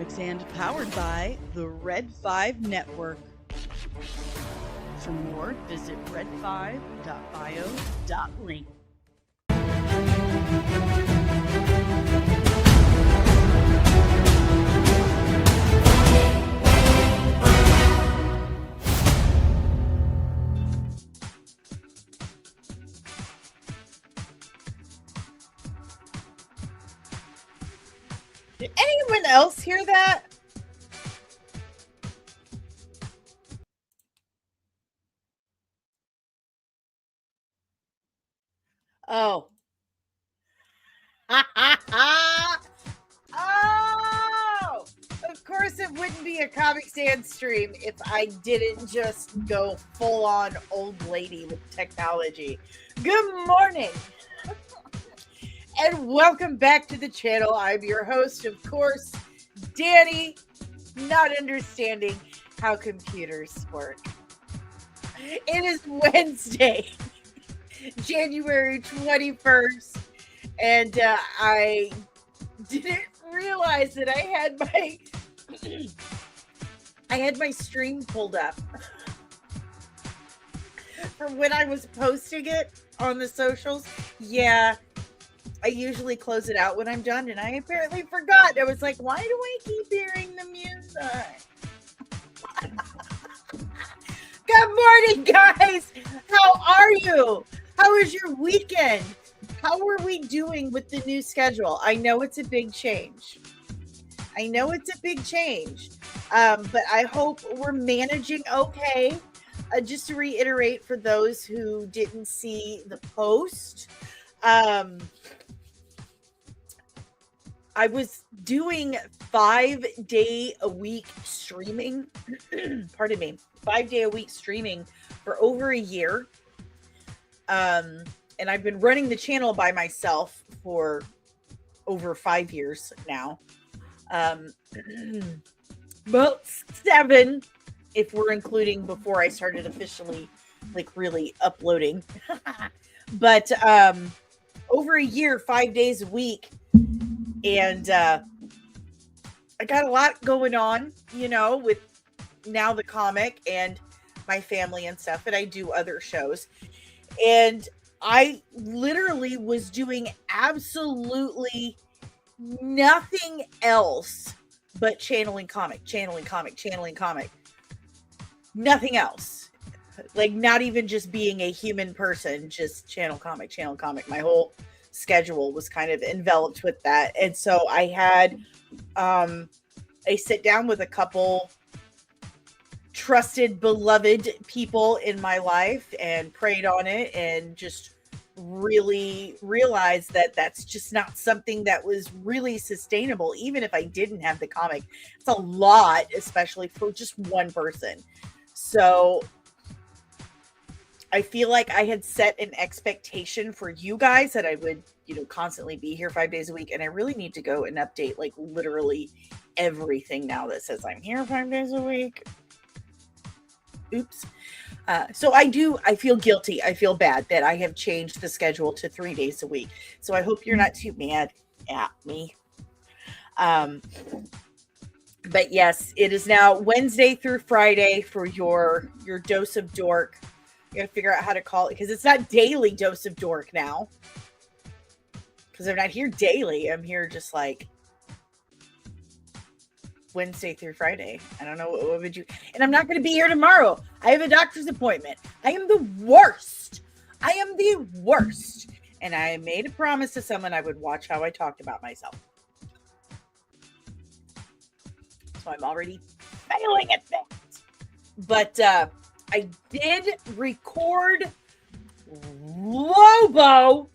Comics and powered by the Red 5 Network. For more, visit red5.bio.link. Did anyone else hear that? Oh. Oh! Of course it wouldn't be a Comic Sans stream if I didn't just go full on old lady with technology. Good morning! And welcome back to the channel. I'm your host, of course, Dani, not understanding how computers work. It is Wednesday, January 21st, and I didn't realize that I had my stream pulled up from when I was posting it on the socials. Yeah, I usually close it out when I'm done, and I apparently forgot. I was like, why do I keep hearing the music? Good morning, guys. How are you? How was your weekend? How are we doing with the new schedule? I know it's a big change. But I hope we're managing okay. Just to reiterate for those who didn't see the post, I was doing 5-day-a-week streaming. Pardon me. 5-day-a-week streaming for over a year. And I've been running the channel by myself for over 5 years now. Well, 7, if we're including before I started officially, really uploading. But over a year, 5 days a week. And I got a lot going on, with now the comic and my family and stuff. And I do other shows. And I literally was doing absolutely nothing else but channeling comic. Nothing else. Not even just being a human person, just channel comic. My whole schedule was kind of enveloped with that. And so I had a sit down with a couple trusted, beloved people in my life and prayed on it and just really realized that that's just not something that was really sustainable, even if I didn't have the comic. It's a lot, especially for just one person. So I feel like I had set an expectation for you guys that I would, constantly be here 5 days a week. And I really need to go and update literally everything now that says I'm here 5 days a week. Oops. So I feel guilty. I feel bad that I have changed the schedule to 3 days a week. So I hope you're not too mad at me. But yes, it is now Wednesday through Friday for your dose of dork. You got to figure out how to call it because it's not daily dose of dork now. Because I'm not here daily. I'm here just Wednesday through Friday. I don't know what would you, and I'm not going to be here tomorrow. I have a doctor's appointment. I am the worst. And I made a promise to someone I would watch how I talked about myself. So I'm already failing at that. But I did record Lobo.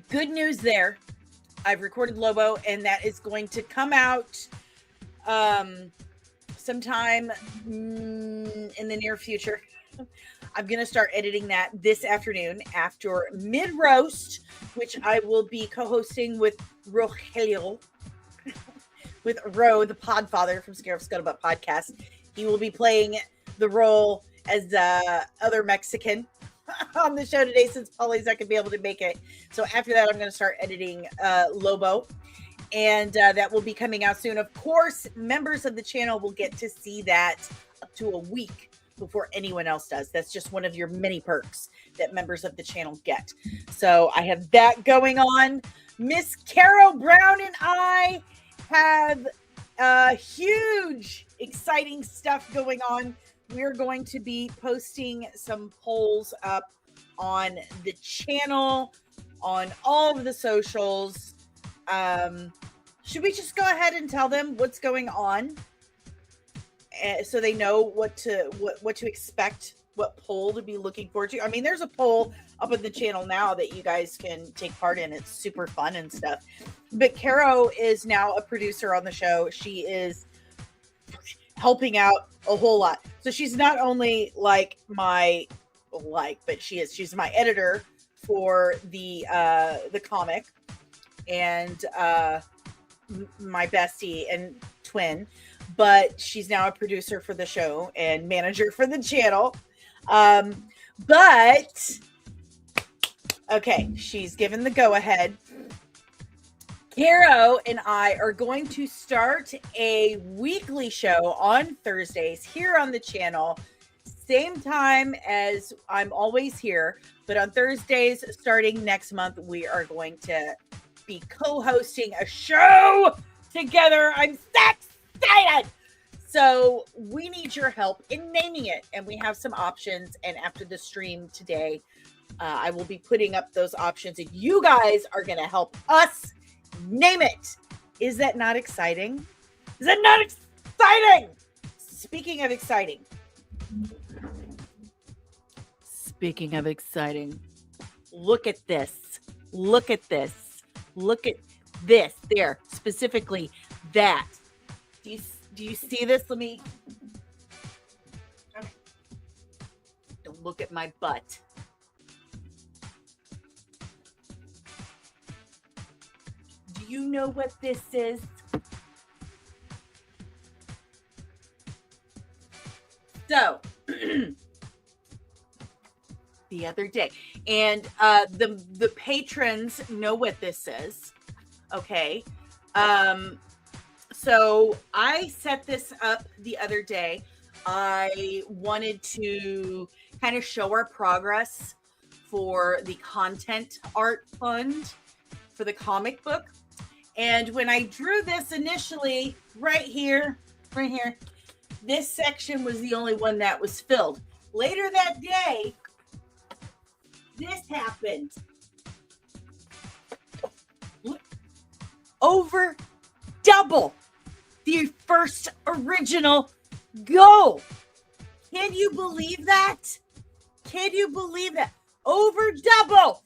Good news there. I've recorded Lobo, and that is going to come out sometime in the near future. I'm going to start editing that this afternoon after mid-roast, which I will be co-hosting with Rogelio, with Ro, the podfather from Scare of Scuttlebutt podcast. He will be playing the role as the other Mexican on the show today since Polly's not going to be able to make it. So after that, I'm going to start editing Lobo. And that will be coming out soon. Of course, members of the channel will get to see that up to a week before anyone else does. That's just one of your many perks that members of the channel get. So I have that going on. Miss Carol Brown and I have huge, exciting stuff going on. We're going to be posting some polls up on the channel, on all of the socials. Should we just go ahead and tell them what's going on, so they know what to expect, what poll to be looking forward to? I mean, there's a poll up on the channel now that you guys can take part in. It's super fun and stuff. But Caro is now a producer on the show. She is helping out a whole lot. So she's not only but she's my editor for the comic, and my bestie and twin, but she's now a producer for the show and manager for the channel. But okay, she's given the go ahead. Caro and I are going to start a weekly show on Thursdays here on the channel, same time as I'm always here, but on Thursdays starting next month, we are going to be co-hosting a show together. I'm so excited. So we need your help in naming it, and we have some options. And after the stream today, I will be putting up those options, and you guys are going to help us name it. Is that not exciting? Is that not exciting? Speaking of exciting, look at this. Look at this. Look at this there, specifically that. Do you see this? Let me. Okay. Don't look at my butt. Do you know what this is? So, the other day, and the patrons know what this is. Okay. So I set this up the other day. I wanted to kind of show our progress for the content art fund for the comic book. And when I drew this initially, right here, this section was the only one that was filled. Later that day, this happened. Over double the first original goal. Can you believe that? Can you believe that? Over double.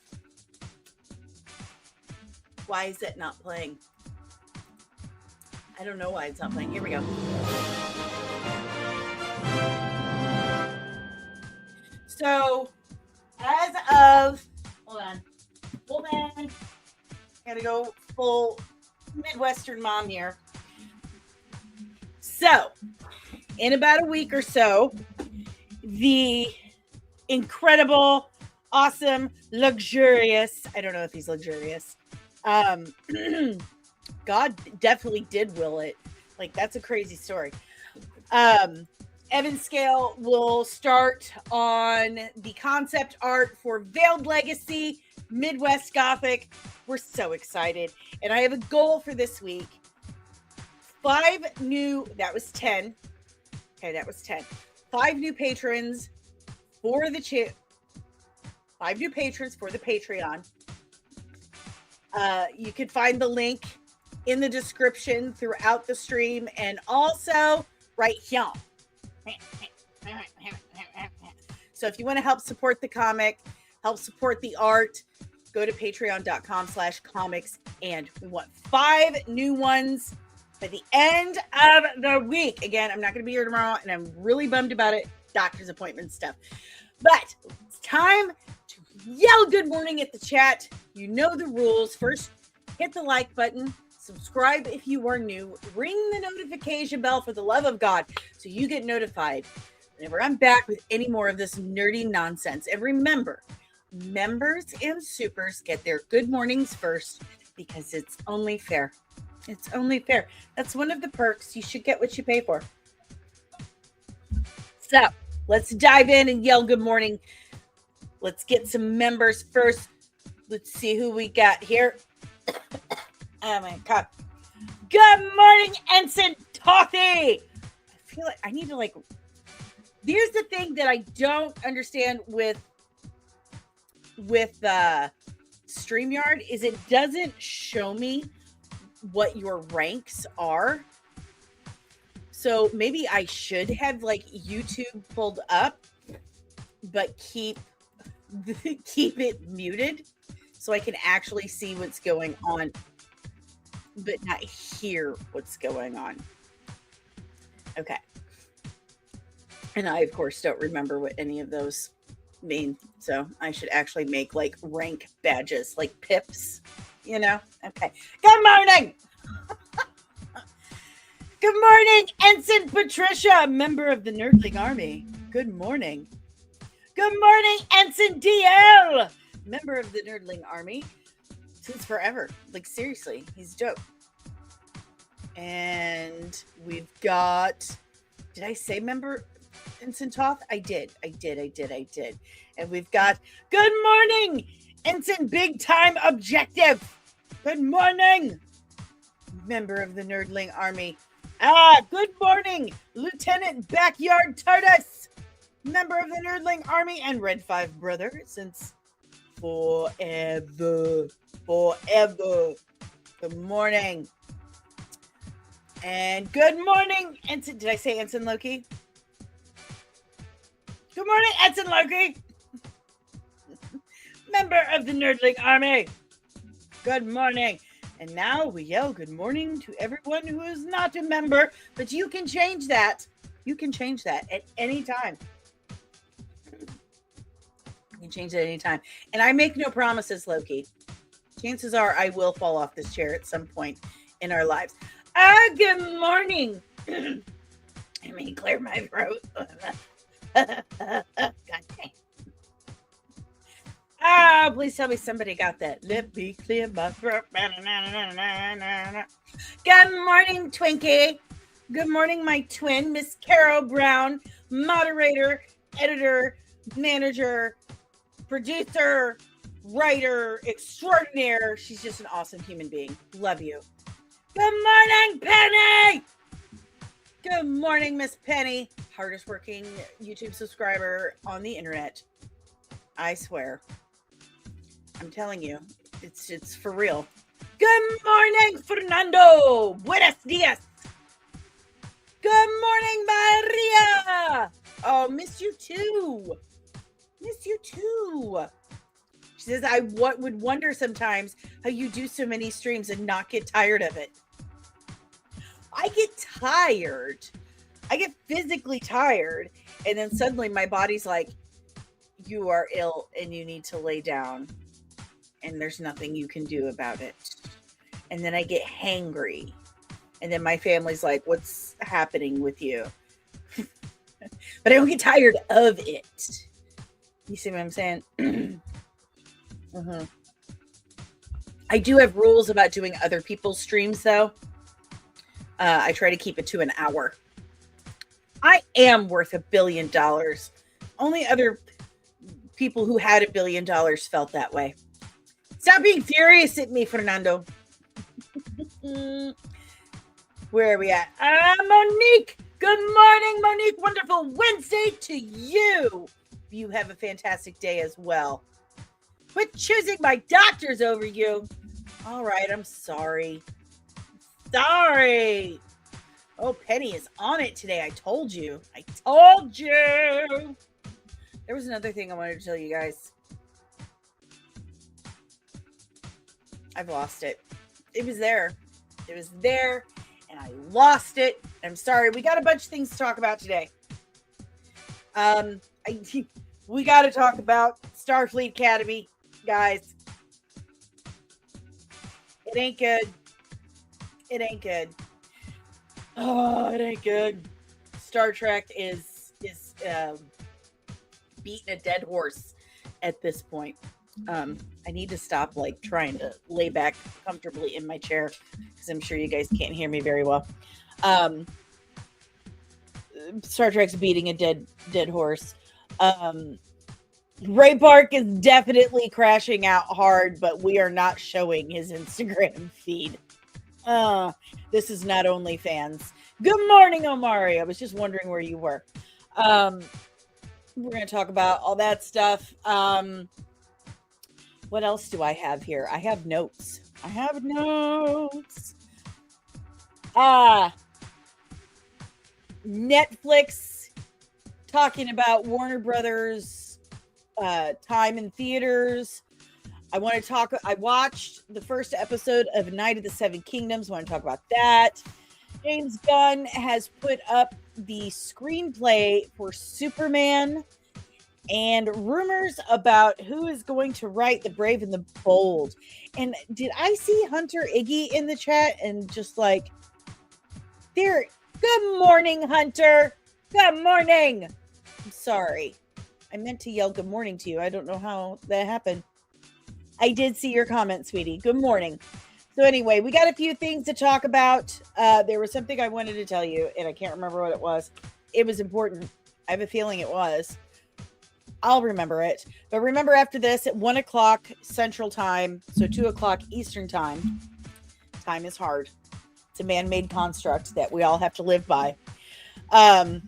Why is it not playing? I don't know why it's not playing. Here we go. So, as of, hold on. Gotta go full Midwestern mom here. So, in about a week or so, the incredible, awesome, luxurious, I don't know if he's luxurious. God definitely did will it. Like, that's a crazy story. Evan Scale will start on the concept art for Veiled Legacy, Midwest Gothic. We're so excited. And I have a goal for this week. 5 new, that was 10. Okay, that was 10. 5 new patrons for the 5 new patrons for the Patreon. You can find the link in the description throughout the stream and also right here. So if you want to help support the comic, help support the art, go to patreon.com/comics, and we want 5 new ones by the end of the week. Again, I'm not going to be here tomorrow, and I'm really bummed about it. Doctor's appointment stuff. But it's time to yell good morning at the chat. You know the rules. First, hit the like button. Subscribe if you are new. Ring the notification bell for the love of God so you get notified whenever I'm back with any more of this nerdy nonsense. And remember, members and supers get their good mornings first because it's only fair. It's only fair. That's one of the perks. You should get what you pay for. So let's dive in and yell good morning. Let's get some members first. Let's see who we got here. Oh my God. Good morning, Ensign Tothy. I feel like I need to here's the thing that I don't understand with StreamYard is it doesn't show me what your ranks are. So maybe I should have YouTube pulled up, but keep it muted so I can actually see what's going on, but not hear what's going on. Okay. And I, of course, don't remember what any of those mean. So I should actually make rank badges, like pips, Okay. Good morning. Good morning, Ensign Patricia, member of the Nerdling Army. Good morning. Good morning, Ensign DL, member of the Nerdling Army since forever. Seriously, he's dope. And we've got, did I say member Ensign Toth? I did. And we've got, good morning, Ensign Big Time Objective. Good morning, member of the Nerdling Army. Good morning, Lieutenant Backyard TARDIS, member of the Nerdling Army and Red 5 brother since forever. Good morning. And good morning, Ensign. Did I say Ensign Loki? Good morning, Ensign Loki. Member of the Nerdling Army. Good morning. And now we yell good morning to everyone who is not a member, but you can change that. You can change that at any time. You can change it at any time. And I make no promises, Loki. Chances are I will fall off this chair at some point in our lives. Good morning. Let me clear my throat. God dang. Please tell me somebody got that. Let me clear my throat. Good morning, Twinkie. Good morning, my twin, Miss Carol Brown, moderator, editor, manager, producer, writer extraordinaire. She's just an awesome human being. Love you. Good morning, Penny. Good morning, Miss Penny. Hardest working YouTube subscriber on the internet. I swear. I'm telling you, it's for real. Good morning, Fernando. Buenos dias. Good morning, Maria. Oh, miss you too. Miss you too. She says, I would wonder sometimes how you do so many streams and not get tired of it. I get tired. I get physically tired. And then suddenly my body's like, you are ill and you need to lay down. And there's nothing you can do about it. And then I get hangry. And then my family's like, what's happening with you? But I don't get tired of it. You see what I'm saying? I do have rules about doing other people's streams, though. I try to keep it to an hour. I am worth $1 billion. Only other people who had $1 billion felt that way. Stop being furious at me, Fernando. Where are we at? Monique. Good morning, Monique. Wonderful Wednesday to you. You have a fantastic day as well. Quit choosing my doctors over you. All right, I'm sorry. Sorry. Oh, Penny is on it today. I told you. I told you. There was another thing I wanted to tell you guys. I've lost it. It was there. It was there, and I lost it. I'm sorry. We got a bunch of things to talk about today. We got to talk about Starfleet Academy, guys. It ain't good. It ain't good. Oh, it ain't good. Star Trek is beating a dead horse at this point. I need to stop like trying to lay back comfortably in my chair because I'm sure you guys can't hear me very well. Star Trek's beating a dead horse. Ray Park is definitely crashing out hard, but we are not showing his Instagram feed. This is not OnlyFans. Good morning, Omari. I was just wondering where you were. We're going to talk about all that stuff. What else do I have here? I have notes. Netflix talking about Warner Brothers time in theaters. I watched the first episode of Night of the Seven Kingdoms. I want to talk about that. James Gunn has put up the screenplay for Superman and rumors about who is going to write The Brave and the Bold. And did I see Hunter Iggy in the chat and just like, there, good morning, Hunter. Good morning. I'm sorry. I meant to yell good morning to you. I don't know how that happened. I did see your comment, sweetie. Good morning. So anyway, we got a few things to talk about. There was something I wanted to tell you, and I can't remember what it was. It was important. I have a feeling it was. I'll remember it. But remember after this at 1 o'clock Central Time, so 2 o'clock Eastern Time. Time is hard. It's a man-made construct that we all have to live by. I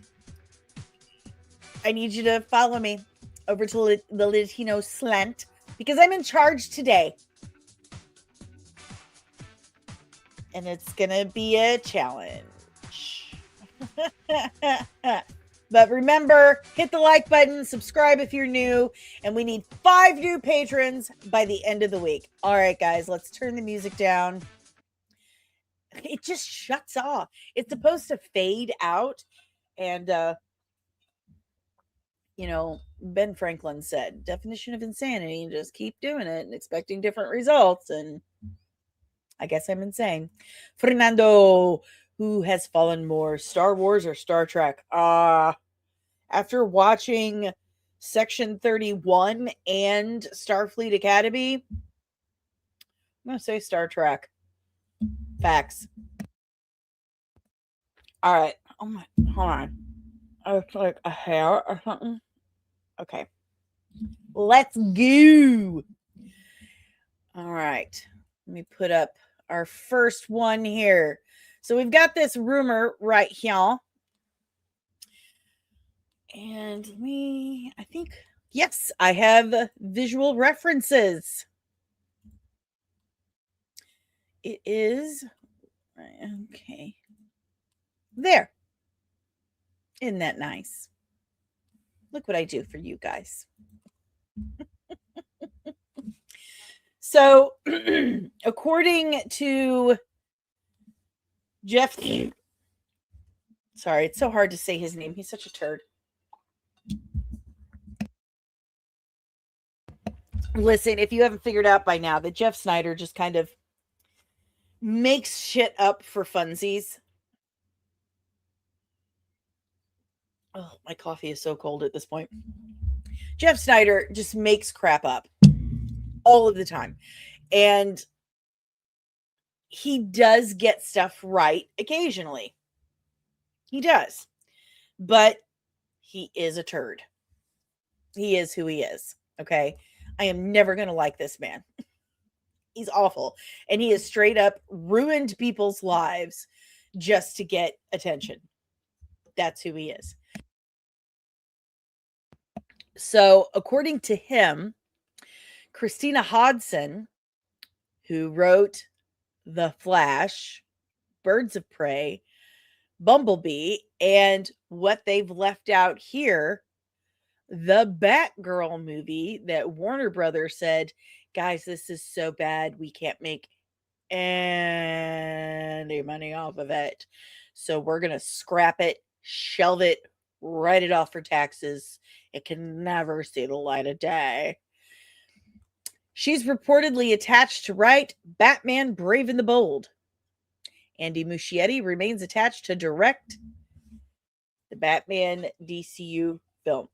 need you to follow me over to the Latino Slant because I'm in charge today. And it's going to be a challenge. But remember, hit the like button, subscribe if you're new, and we need 5 new patrons by the end of the week. All right, guys, let's turn the music down. It just shuts off. It's supposed to fade out. And, Ben Franklin said, definition of insanity, just keep doing it and expecting different results. And I guess I'm insane. Fernando, who has fallen more, Star Wars or Star Trek? After watching Section 31 and Starfleet Academy, I'm going to say Star Trek. Facts. All right. Oh my, hold on. It's like a hair or something. Okay. Let's go. All right. Let me put up our first one here. So we've got this rumor right here. And yes, I have visual references. It is, okay. There. Isn't that nice? Look what I do for you guys. So, according to Jeff, sorry, it's so hard to say his name. He's such a turd. Listen, if you haven't figured out by now that Jeff Snyder just kind of makes shit up for funsies. Oh, my coffee is so cold at this point. Jeff Snyder just makes crap up all of the time. And he does get stuff right occasionally. He does. But he is a turd. He is who he is. Okay? I am never going to like this man. He's awful. And he has straight up ruined people's lives just to get attention. That's who he is. So, according to him, Christina Hodson, who wrote The Flash, Birds of Prey, Bumblebee, and what they've left out here, the Batgirl movie that Warner Brothers said, guys, this is so bad, we can't make any money off of it. So we're going to scrap it, shelve it, write it off for taxes. It can never see the light of day. She's reportedly attached to write Batman Brave and the Bold. Andy Muschietti remains attached to direct the Batman DCU film.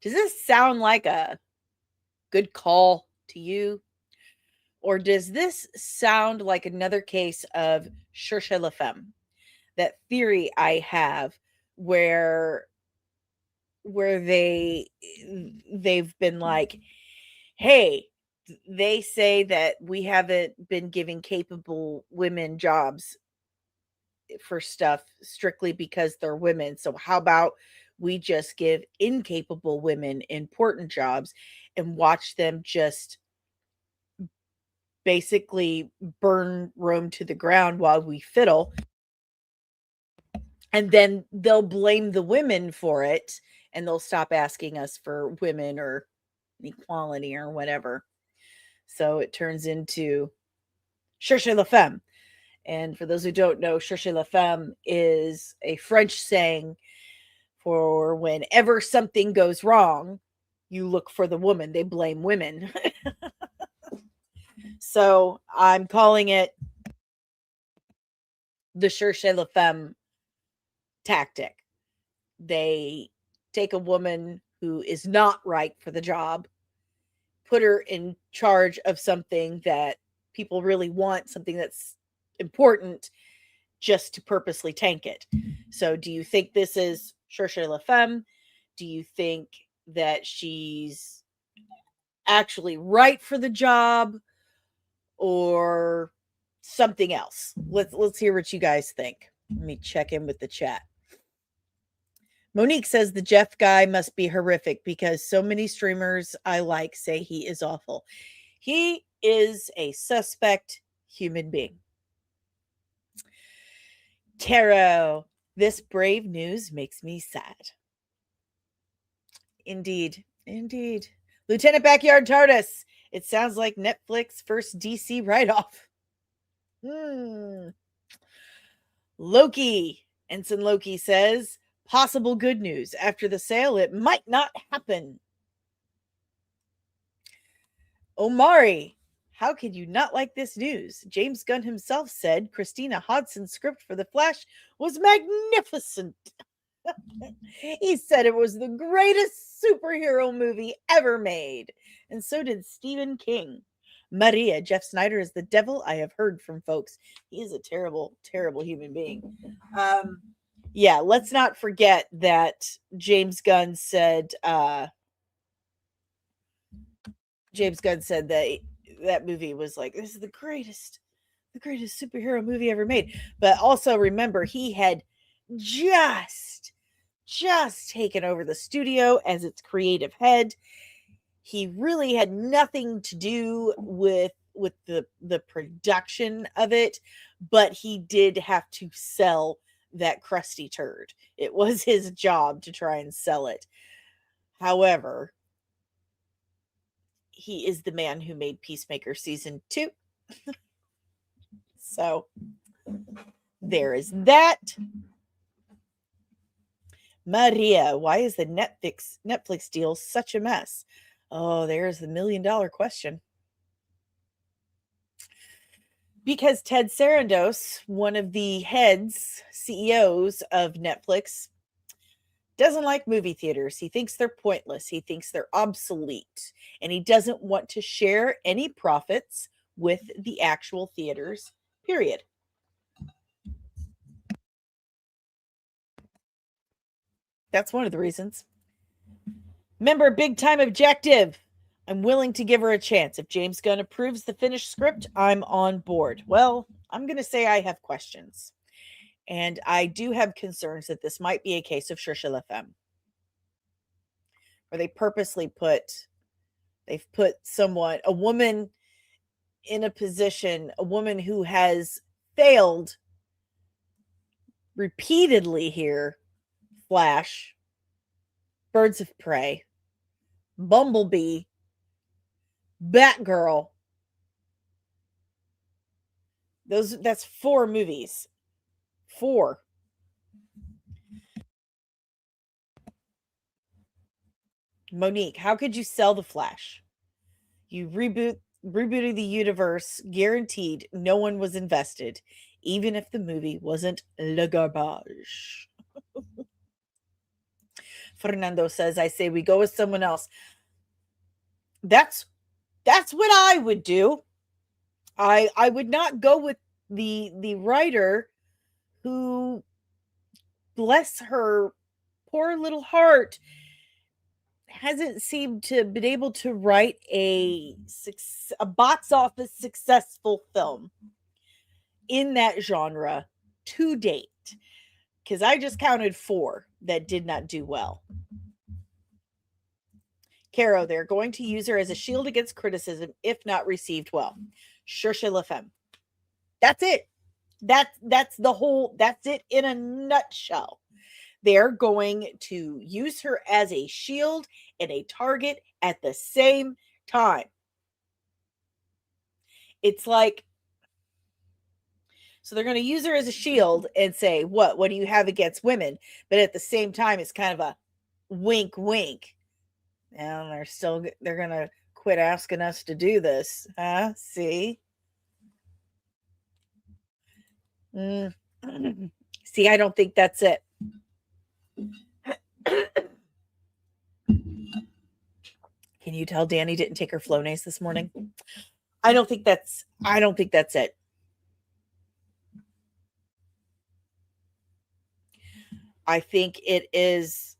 Does this sound like a good call to you? Or does this sound like another case of cherchez la femme? That theory I have where they've been like, hey, they say that we haven't been giving capable women jobs for stuff strictly because they're women. So how about we just give incapable women important jobs and watch them just basically burn Rome to the ground while we fiddle. And then they'll blame the women for it and they'll stop asking us for women or equality or whatever. So it turns into cherchez la femme. And for those who don't know, cherchez la femme is a French saying for whenever something goes wrong, you look for the woman. They blame women. So I'm calling it the cherchez la femme tactic. They take a woman who is not right for the job, put her in charge of something that people really want, something that's important, just to purposely tank it. So do you think this is cherchez la femme? Do you think that she's actually right for the job or something else? Let's hear what you guys think. Let me check in with the chat. Monique says the Jeff guy must be horrific because so many streamers I like say he is awful. He is a suspect human being. Tarot, this brave news makes me sad. Indeed. Lieutenant Backyard TARDIS, it sounds like Netflix first DC write-off. Loki, Ensign Loki says, possible good news. After the sale, it might not happen. Omari, how could you not like this news? James Gunn himself said Christina Hodson's script for The Flash was magnificent. He said it was the greatest superhero movie ever made. And so did Stephen King. Maria, Jeff Snyder is the devil I have heard from folks. He is a terrible, terrible human being. Yeah, let's not forget that James Gunn said that that movie was like, this is the greatest superhero movie ever made. But also remember, he had just taken over the studio as its creative head. He really had nothing to do with the production of it, but he did have to sell that crusty turd. It was his job to try and sell it. However, he is the man who made Peacemaker season 2. So there is that. Maria, why is the Netflix deal such a mess? Oh, there's the $1 million question. Because Ted Sarandos, one of the CEOs of Netflix, doesn't like movie theaters. He thinks they're pointless. He thinks they're obsolete. And he doesn't want to share any profits with the actual theaters, period. That's one of the reasons. Remember, big time objective. I'm willing to give her a chance. If James Gunn approves the finished script, I'm on board. Well, I'm going to say I have questions. And I do have concerns that this might be a case of cherchez la femme. Where they purposely they've put a woman in a position, a woman who has failed repeatedly here. Flash, Birds of Prey, Bumblebee, Batgirl. That's 4 movies. 4. Monique, how could you sell The Flash? You rebooted the universe, guaranteed no one was invested. even if the movie wasn't le garbage. Fernando says, I say we go with someone else. That's what I would do. I would not go with the writer who, bless her poor little heart, hasn't seemed to have been able to write a box office successful film in that genre to date. Because I just counted 4 that did not do well. Caro, they're going to use her as a shield against criticism if not received well. Cherchez la femme. That's it. That's it in a nutshell. They're going to use her as a shield and a target at the same time. It's like, so they're going to use her as a shield and say, what do you have against women? But at the same time, it's kind of a wink, wink. And they're going to quit asking us to do this. Huh? See? See, I don't think that's it. Can you tell Dani didn't take her Flonase this morning? I don't think that's it. I think it is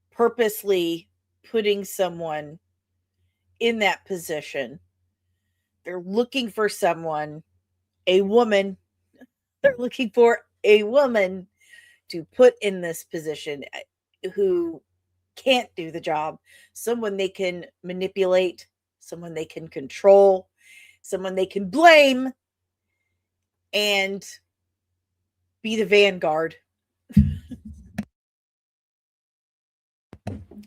purposely putting someone in that position. They're looking for someone, a woman. They're looking for a woman to put in this position who can't do the job. Someone they can manipulate, someone they can control, someone they can blame, and be the vanguard.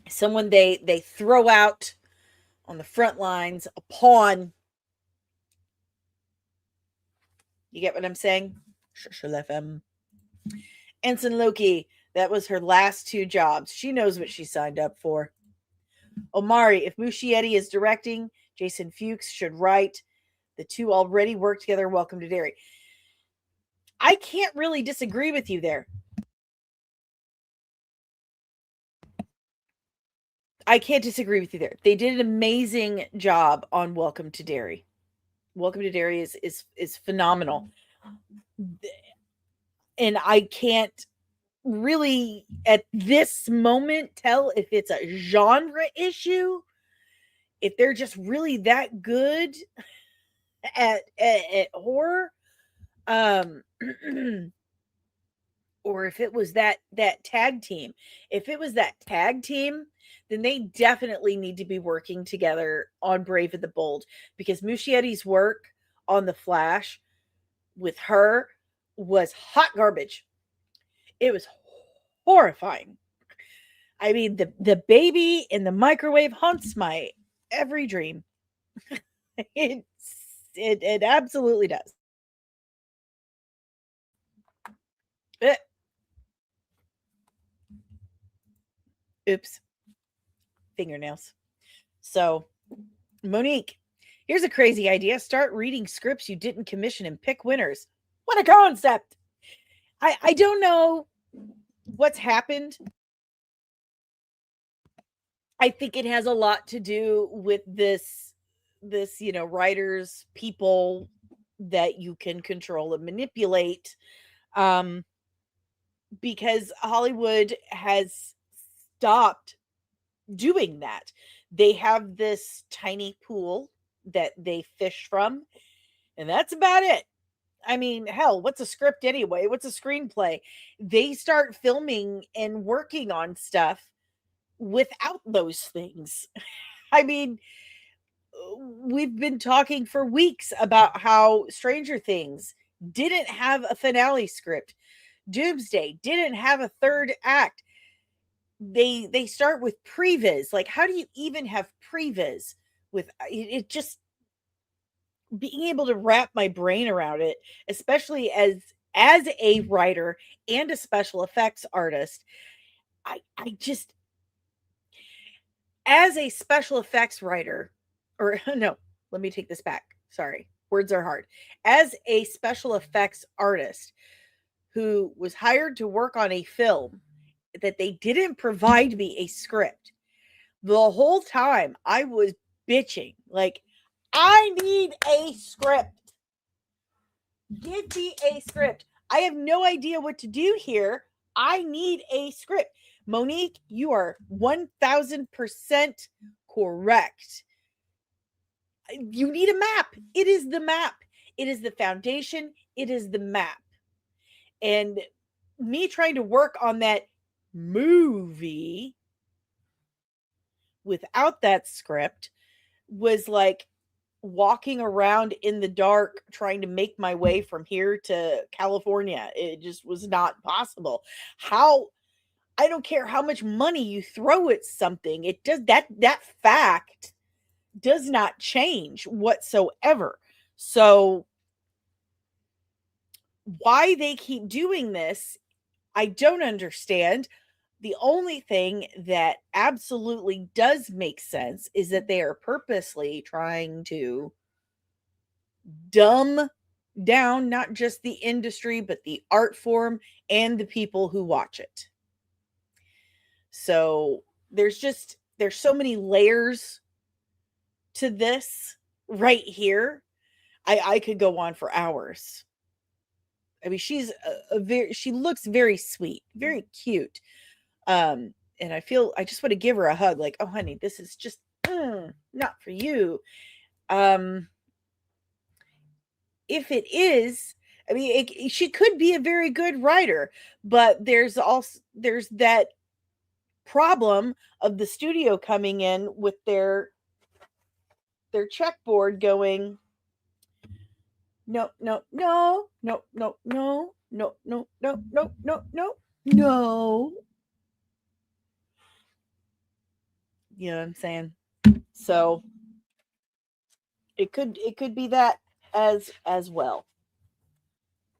Someone they throw out on the front lines, a pawn. You get what I'm saying? Ensign Loki, that was her last 2 jobs. She knows what she signed up for. Omari, if Muschietti is directing, Jason Fuchs should write. The 2 already work together. Welcome to Derry. I can't really disagree with you there. I can't disagree with you there. They did an amazing job on Welcome to Derry. Welcome to Derry is phenomenal. And I can't really at this moment tell if it's a genre issue, if they're just really that good at horror, or if it was that tag team. If it was that tag team, then they definitely need to be working together on Brave and the Bold, because Muschietti's work on The Flash with her was hot garbage. It was horrifying. I mean, the baby in the microwave haunts my every dream. It absolutely does. Oops. Fingernails. So, Monique, here's a crazy idea. Start reading scripts you didn't commission and pick winners. What a concept. I don't know what's happened. I think it has a lot to do with this, writers, people that you can control and manipulate. Because Hollywood has stopped doing that. They have this tiny pool that they fish from, and that's about it. I mean, hell, what's a script anyway? What's a screenplay? They start filming and working on stuff without those things. I mean, we've been talking for weeks about how Stranger Things didn't have a finale script. Doomsday didn't have a 3rd act. They start with previs. Like, how do you even have previs with it? Just being able to wrap my brain around it, especially as a writer and a special effects artist. I just, as a special effects writer, or no, let me take this back. Sorry. Words are hard. As a special effects artist who was hired to work on a film that they didn't provide me a script, the whole time I was bitching. Like, I need a script. Give me a script. I have no idea what to do here. I need a script. Monique, you are 1000% correct. You need a map. It is the map. It is the foundation. It is the map. And me trying to work on that movie without that script was like walking around in the dark trying to make my way from here to California. It just was not possible. How I don't care how much money you throw at something, it does that fact does not change whatsoever. So why they keep doing this, I don't understand. The only thing that absolutely does make sense is that they are purposely trying to dumb down not just the industry, but the art form and the people who watch it. So there's so many layers to this right here. I could go on for hours. I mean, she's she looks very sweet, very cute. And I just want to give her a hug, like, oh honey, this is just not for you. If it is, I mean, she could be a very good writer, but there's that problem of the studio coming in with their checkboard going, no, no, no, no, no, no, no, no, no, no, no, no, no. You know what I'm saying? So it could be that as well.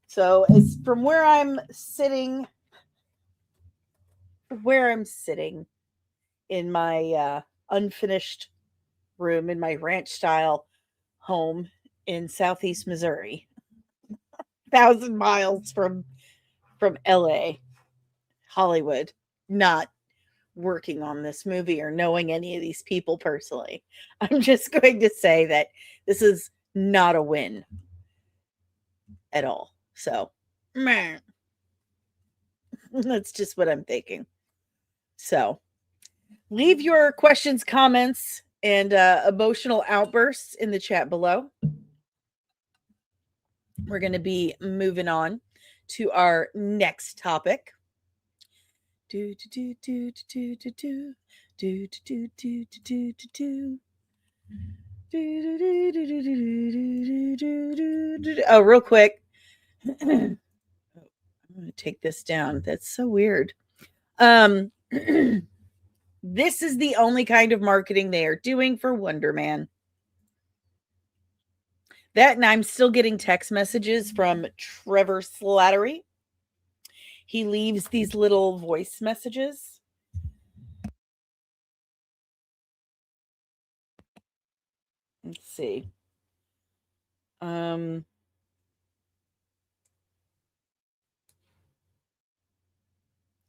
So as from where I'm sitting in my unfinished room in my ranch style home in southeast Missouri, 1,000 miles from LA, Hollywood, not working on this movie or knowing any of these people personally. I'm just going to say that this is not a win at all. So, meh. That's just what I'm thinking. So, leave your questions, comments, and emotional outbursts in the chat below. We're going to be moving on to our next topic. Oh, real quick. I'm going to take this down. That's so weird. This is the only kind of marketing they are doing for Wonderman. That, and I'm still getting text messages from Trevor Slattery. He leaves these little voice messages. Let's see.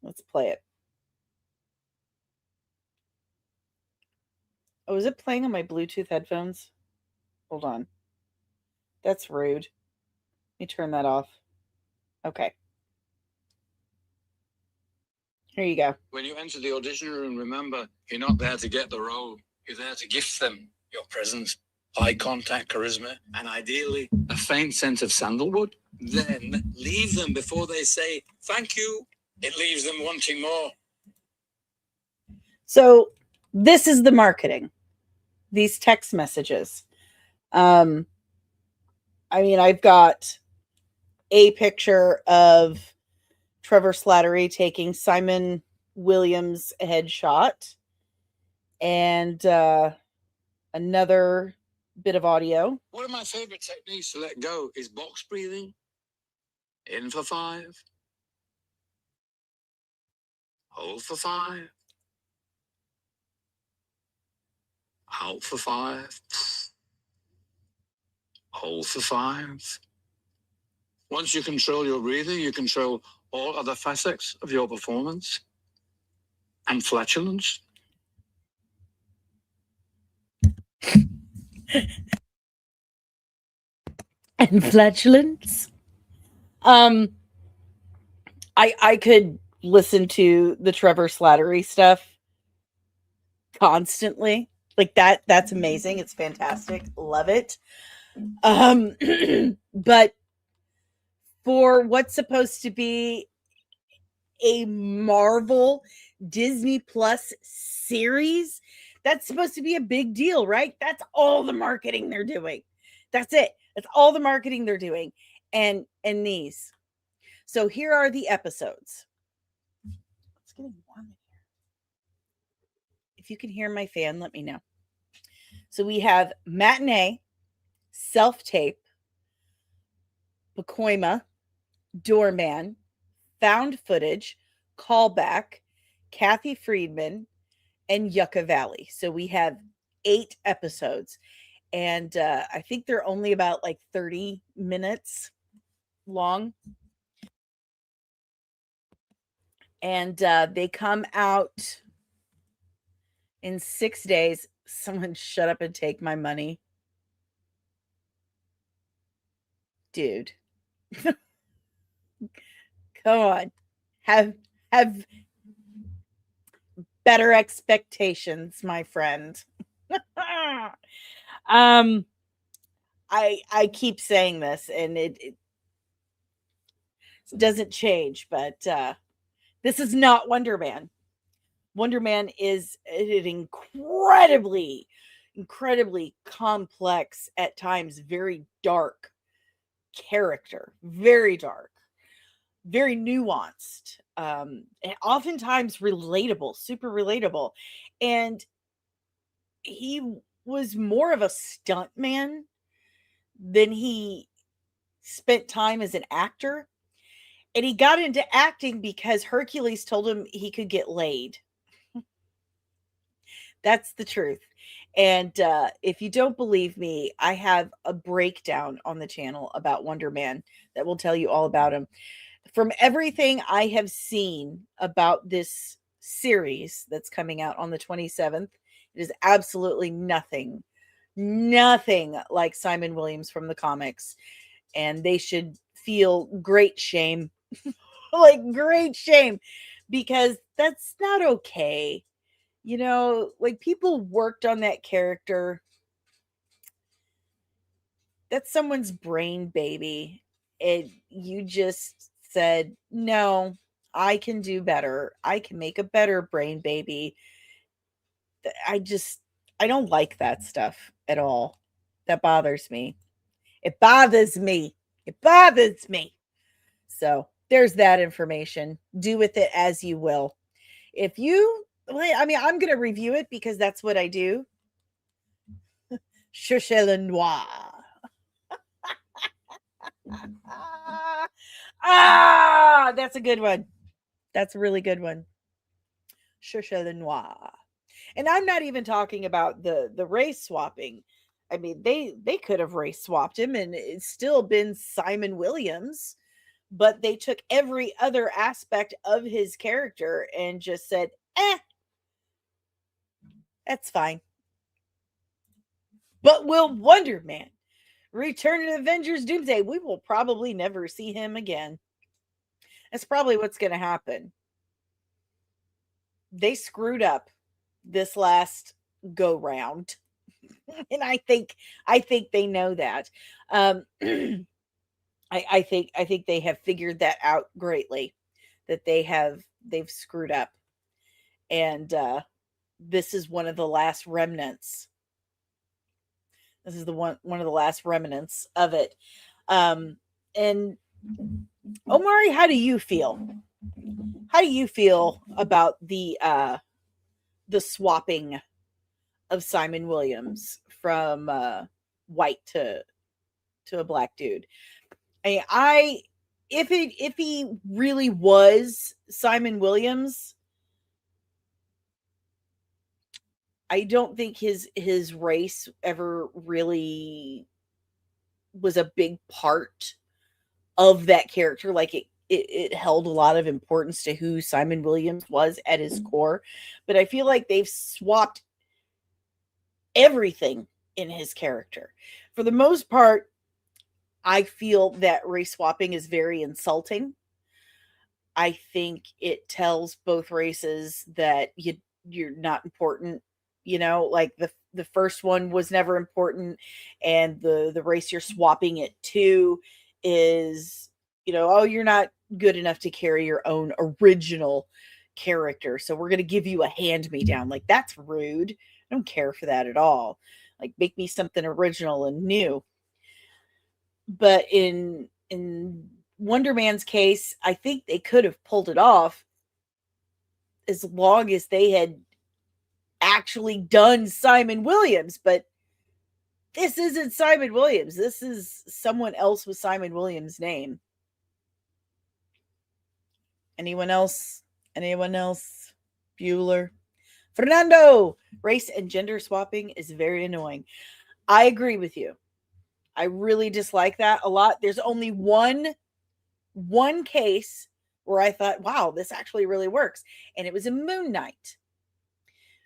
Let's play it. Oh, is it playing on my Bluetooth headphones? Hold on. That's rude. Let me turn that off. Okay. Here you go. When you enter the audition room, remember, you're not there to get the role. You're there to gift them your presence, eye contact, charisma, and ideally a faint scent of sandalwood. Then leave them before they say thank you. It leaves them wanting more. So this is the marketing. These text messages. I mean, I've got a picture of Trevor Slattery taking Simon Williams' headshot and another bit of audio. One of my favorite techniques to let go is box breathing. In for 5. Hold for 5. Out for 5. Hold for 5. Once you control your breathing, you control all other facets of your performance and flatulence. And flatulence. I could listen to the Trevor Slattery stuff constantly. Like that's amazing. It's fantastic. Love it. But for what's supposed to be a Marvel Disney Plus series, that's supposed to be a big deal, right? That's all the marketing they're doing. That's it. That's all the marketing they're doing. And these. So here are the episodes. It's getting warm in here. If you can hear my fan, let me know. So we have Matinee, Self-Tape, Pacoima, Doorman, Found Footage, Callback, Kathy Friedman, and Yucca Valley. So we have 8 episodes. And I think they're only about like 30 minutes long. And they come out in 6 days. Someone shut up and take my money. Dude. Come on. Have better expectations, my friend. I keep saying this and it doesn't change, but this is not Wonderman. Wonderman is an incredibly complex, at times very dark character. Very dark, very nuanced, and oftentimes relatable, super relatable. And he was more of a stuntman than he spent time as an actor. And he got into acting because Hercules told him he could get laid. That's the truth. And if you don't believe me, I have a breakdown on the channel about Wonderman that will tell you all about him. From everything I have seen about this series that's coming out on the 27th, it is absolutely nothing like Simon Williams from the comics. And they should feel great shame, like great shame, because that's not okay. You know, like people worked on that character. That's someone's brain baby. And you just said, no, I can do better. I can make a better brain baby. I don't like that stuff at all. That bothers me. It bothers me. It bothers me. So there's that information. Do with it as you will. If you, I mean, I'm going to review it because that's what I do. Cherchez le noir. That's a good one. That's a really good one. Cherchez le noir. And I'm not even talking about the race swapping. I mean, they could have race swapped him and it's still been Simon Williams, but they took every other aspect of his character and just said, that's fine. But will Wonderman return to Avengers Doomsday? We will probably never see him again. That's probably what's going to happen. They screwed up this last go round. And I think they know that. I think they have figured that out greatly, that they've screwed up. And this is one of the last remnants. This is the one of the last remnants of it. And Omari, how do you feel? How do you feel about the swapping of Simon Williams from white to a black dude? If he really was Simon Williams, I don't think his race ever really was a big part of that character. Like it held a lot of importance to who Simon Williams was at his core. But I feel like they've swapped everything in his character. For the most part, I feel that race swapping is very insulting. I think it tells both races that you're not important. You know, like the first one was never important, and the race you're swapping it to is, oh, you're not good enough to carry your own original character, so we're going to give you a hand me down. Like, that's rude. I don't care for that at all. Like, make me something original and new. But in Wonderman's case, I think they could have pulled it off as long as they had actually done Simon Williams. But this isn't Simon Williams. This is someone else with Simon Williams' name. Anyone else? Bueller? Fernando! Race and gender swapping is very annoying. I agree with you. I really dislike that a lot. There's only one case where I thought, wow, this actually really works. And it was in Moon Knight,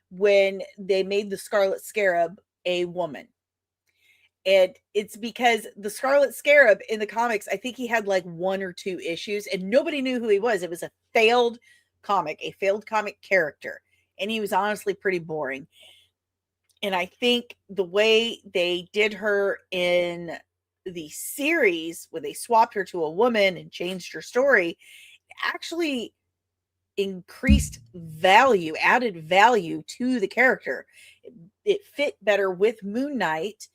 when they made the Scarlet Scarab a woman. And it's because the Scarlet Scarab in the comics, I think he had like 1 or 2 issues and nobody knew who he was. It was a failed comic character. And he was honestly pretty boring. And I think the way they did her in the series, where they swapped her to a woman and changed her story, actually increased value, added value to the character. It fit better with Moon Knight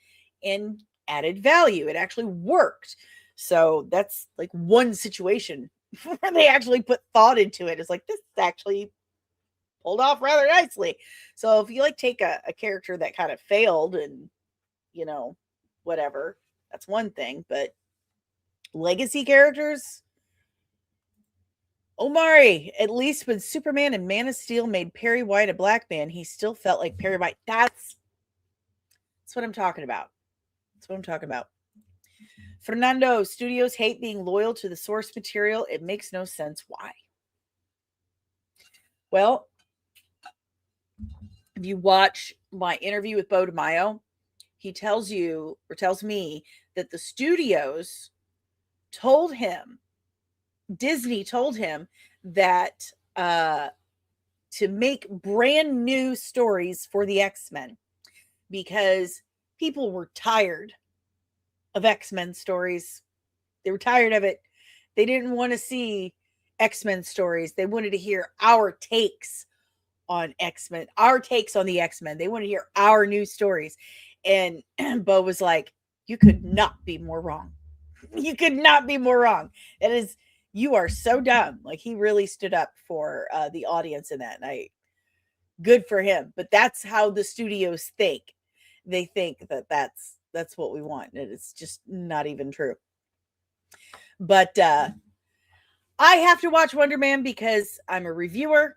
and added value. It actually worked. So that's like one situation where they actually put thought into it. It's like, this actually pulled off rather nicely. So if you like take a character that kind of failed and, whatever, that's one thing. But legacy characters, Omari, at least when Superman and Man of Steel made Perry White a black man, he still felt like Perry White. That's what I'm talking about. Fernando, studios hate being loyal to the source material. It makes no sense why. Well, if you watch my interview with Bo DeMaio, he tells me that the studios told him, Disney told him that to make brand new stories for the X-Men, because people were tired of X-Men stories. They were tired of it. They didn't want to see X-Men stories. They wanted to hear our takes on X-Men, our takes on the X-Men. They want to hear our new stories. And Bo was like, you could not be more wrong. You could not be more wrong. You are so dumb. Like, he really stood up for the audience in that. And good for him. But that's how the studios think. They think that that's what we want. And it's just not even true. But I have to watch Wonderman because I'm a reviewer.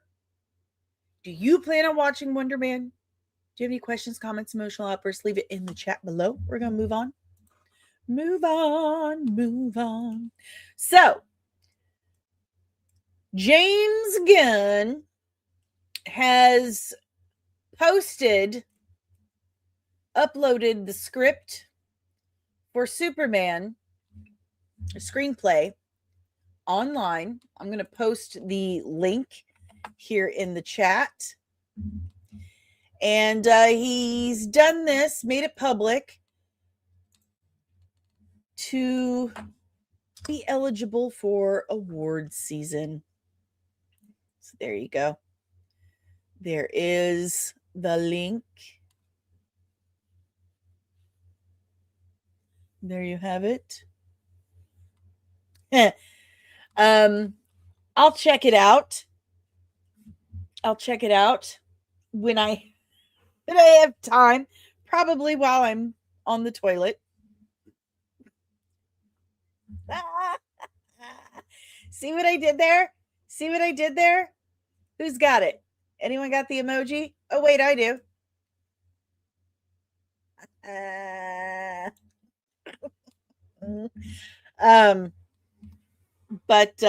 Do you plan on watching Wonderman? Do you have any questions, comments, emotional outbursts? Leave it in the chat below. We're going to move on. Move on. So, James Gunn has uploaded the script for Superman, a screenplay, online. I'm going to post the link here in the chat. And he's done this, made it public to be eligible for awards season. So there you go. There is the link. There you have it. I'll check it out. When I have time, probably while I'm on the toilet. See what I did there? Who's got it? Anyone got the emoji? Oh, wait, I do. But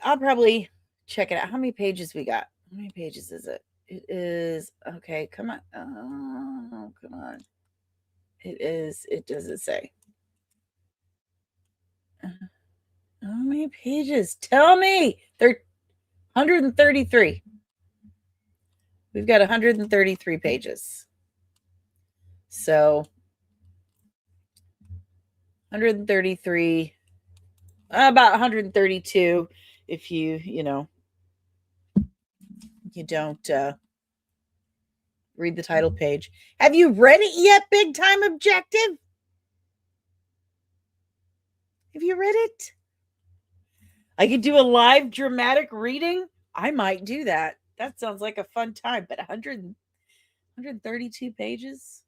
I'll probably check it out. How many pages we got? How many pages is it? It is okay. Come on. Oh, come on. It doesn't say. How many pages? Tell me. They're 133. We've got 133 pages. So 133, about 132 if you don't read the title page. Have you read it yet, Big Time Objective? Have you read it? I could do a live dramatic reading. I might do that. That sounds like a fun time. But 132 pages?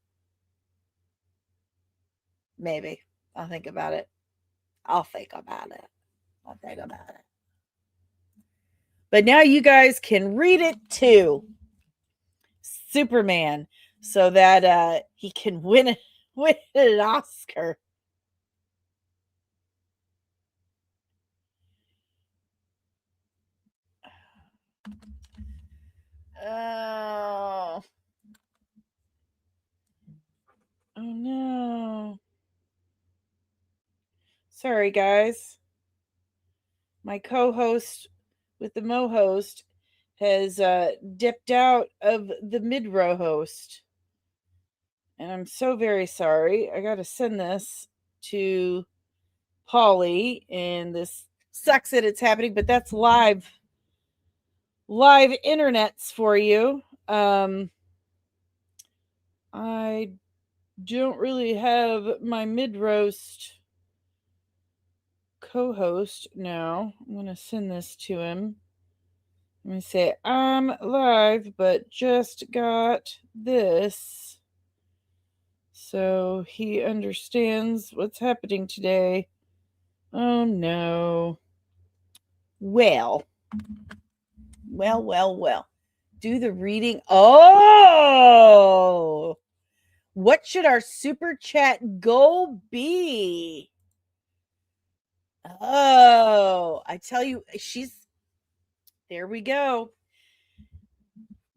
Maybe. I'll think about it. But now you guys can read it too. Superman, so that he can win an Oscar. Oh no. Sorry, guys. My co-host with the mo-host has dipped out of the mid-row host. And I'm so very sorry. I got to send this to Polly, and this sucks that it's happening, but that's live internets for you. I don't really have my mid-roast co-host now. I'm going to send this to him. Let me say, I'm live, but just got this. So he understands what's happening today. Oh, no. Well. Do the reading. Oh! What should our super chat goal be? Oh, I tell you, there we go.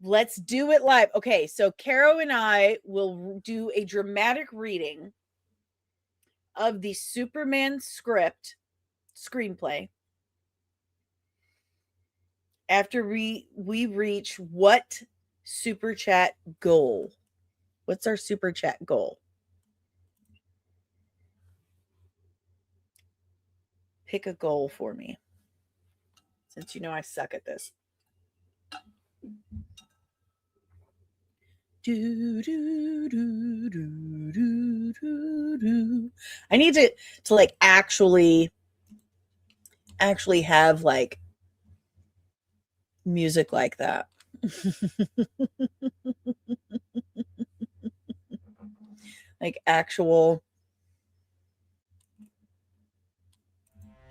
Let's do it live. Okay, so Caro and I will do a dramatic reading of the Superman screenplay after we reach what super chat goal? What's our super chat goal? Pick a goal for me, since you know I suck at this. I need to like actually have like music like that. Like actual.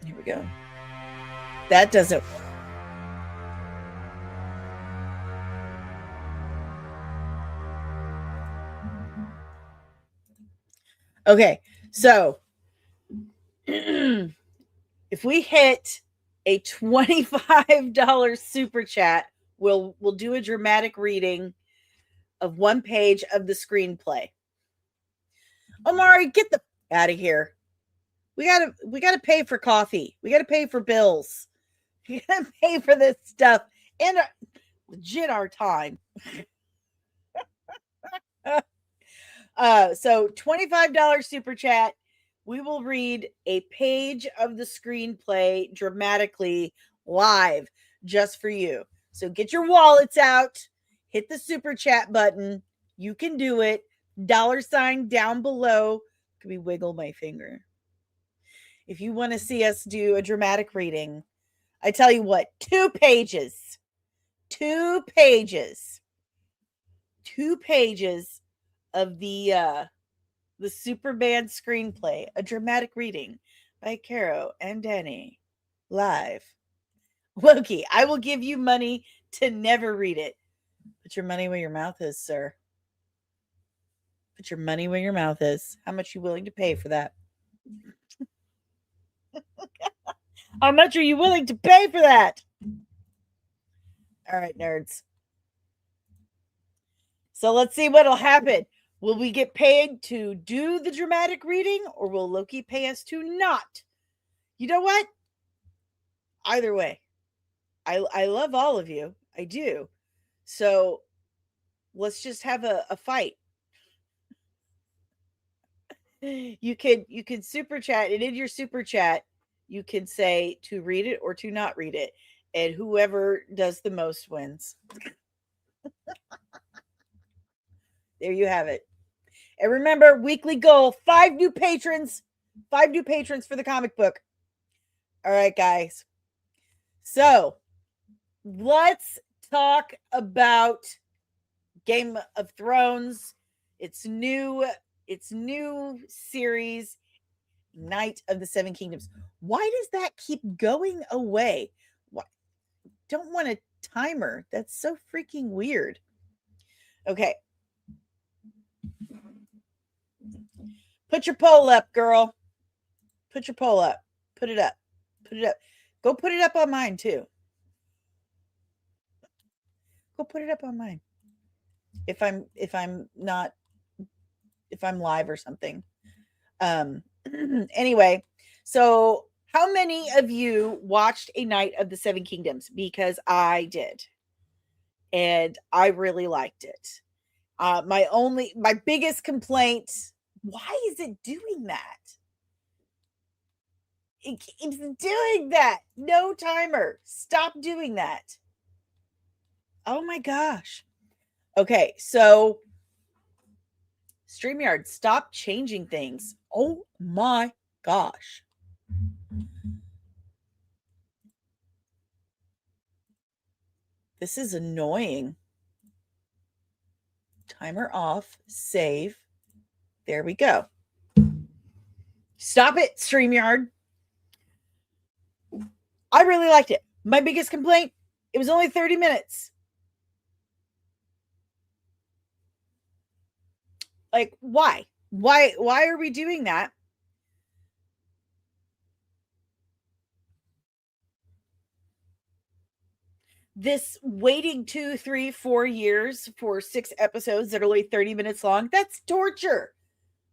Here we go. That doesn't. Okay, so if we hit a $25 super chat, we'll do a dramatic reading of one page of the screenplay. Omari, get the out of here. We gotta pay for coffee. We gotta pay for bills. We gotta pay for this stuff and legit our time. So $25 super chat. We will read a page of the screenplay dramatically live just for you. So get your wallets out, hit the super chat button. You can do it. $ down below. Could we wiggle my finger? If you want to see us do a dramatic reading, I tell you what, 2 pages. 2 pages. 2 pages of the Superman screenplay, a dramatic reading by Caro and Dani, live. Loki, I will give you money to never read it. Put your money where your mouth is, sir. Put your money where your mouth is. How much are you willing to pay for that? How much are you willing to pay for that? All right, nerds. So let's see what'll happen. Will we get paid to do the dramatic reading, or will Loki pay us to not? You know what? Either way, I love all of you. I do. So let's just have a fight. You can super chat, and in your super chat, you can say to read it or to not read it. And whoever does the most wins. There you have it. And remember, weekly goal, 5 new patrons. 5 new patrons for the comic book. All right, guys. So let's talk about Game of Thrones. It's new series, Night of the Seven Kingdoms. Why does that keep going away? Why? Don't want a timer. That's so freaking weird. Okay. Put your poll up, girl. Put your poll up. Put it up. Put it up. Go put it up on mine too. Go put it up on mine. If I'm live or something. Anyway, so how many of you watched A Night of the Seven Kingdoms? Because I did. And I really liked it. My biggest complaint, why is it doing that? It keeps doing that. No timer. Stop doing that. Oh my gosh. Okay, so StreamYard, stop changing things. Oh my gosh. This is annoying. Timer off, save. There we go. Stop it, StreamYard. I really liked it. My biggest complaint, it was only 30 minutes. Like, why? Why are we doing that? This waiting 2, 3, 4 years for 6 episodes that are only 30 minutes long, that's torture.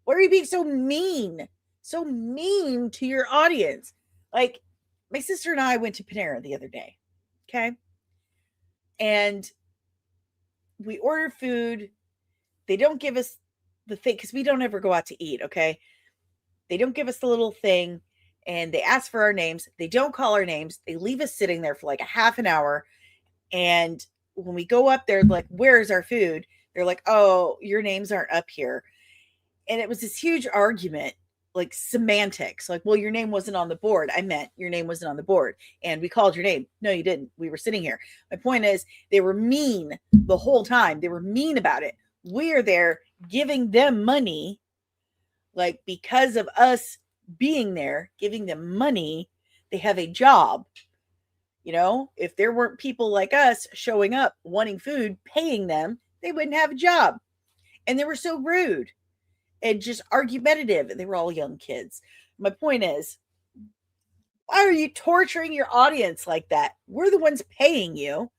Why are you being so mean? So mean to your audience. Like, my sister and I went to Panera the other day. Okay. And we ordered food. They don't give us the thing because we don't ever go out to eat. Okay. They don't give us the little thing and they ask for our names. They don't call our names. They leave us sitting there for like a half an hour. And when we go up there, like, where's our food? They're like, oh, your names aren't up here. And it was this huge argument, like semantics, like, well, your name wasn't on the board. I meant your name wasn't on the board. And we called your name. No, you didn't. We were sitting here. My point is, they were mean the whole time. They were mean about it. We're there giving them money, like, because of us being there, giving them money. They have a job. You know, if there weren't people like us showing up, wanting food, paying them, they wouldn't have a job. And they were so rude and just argumentative. They were all young kids. My point is, why are you torturing your audience like that? We're the ones paying you.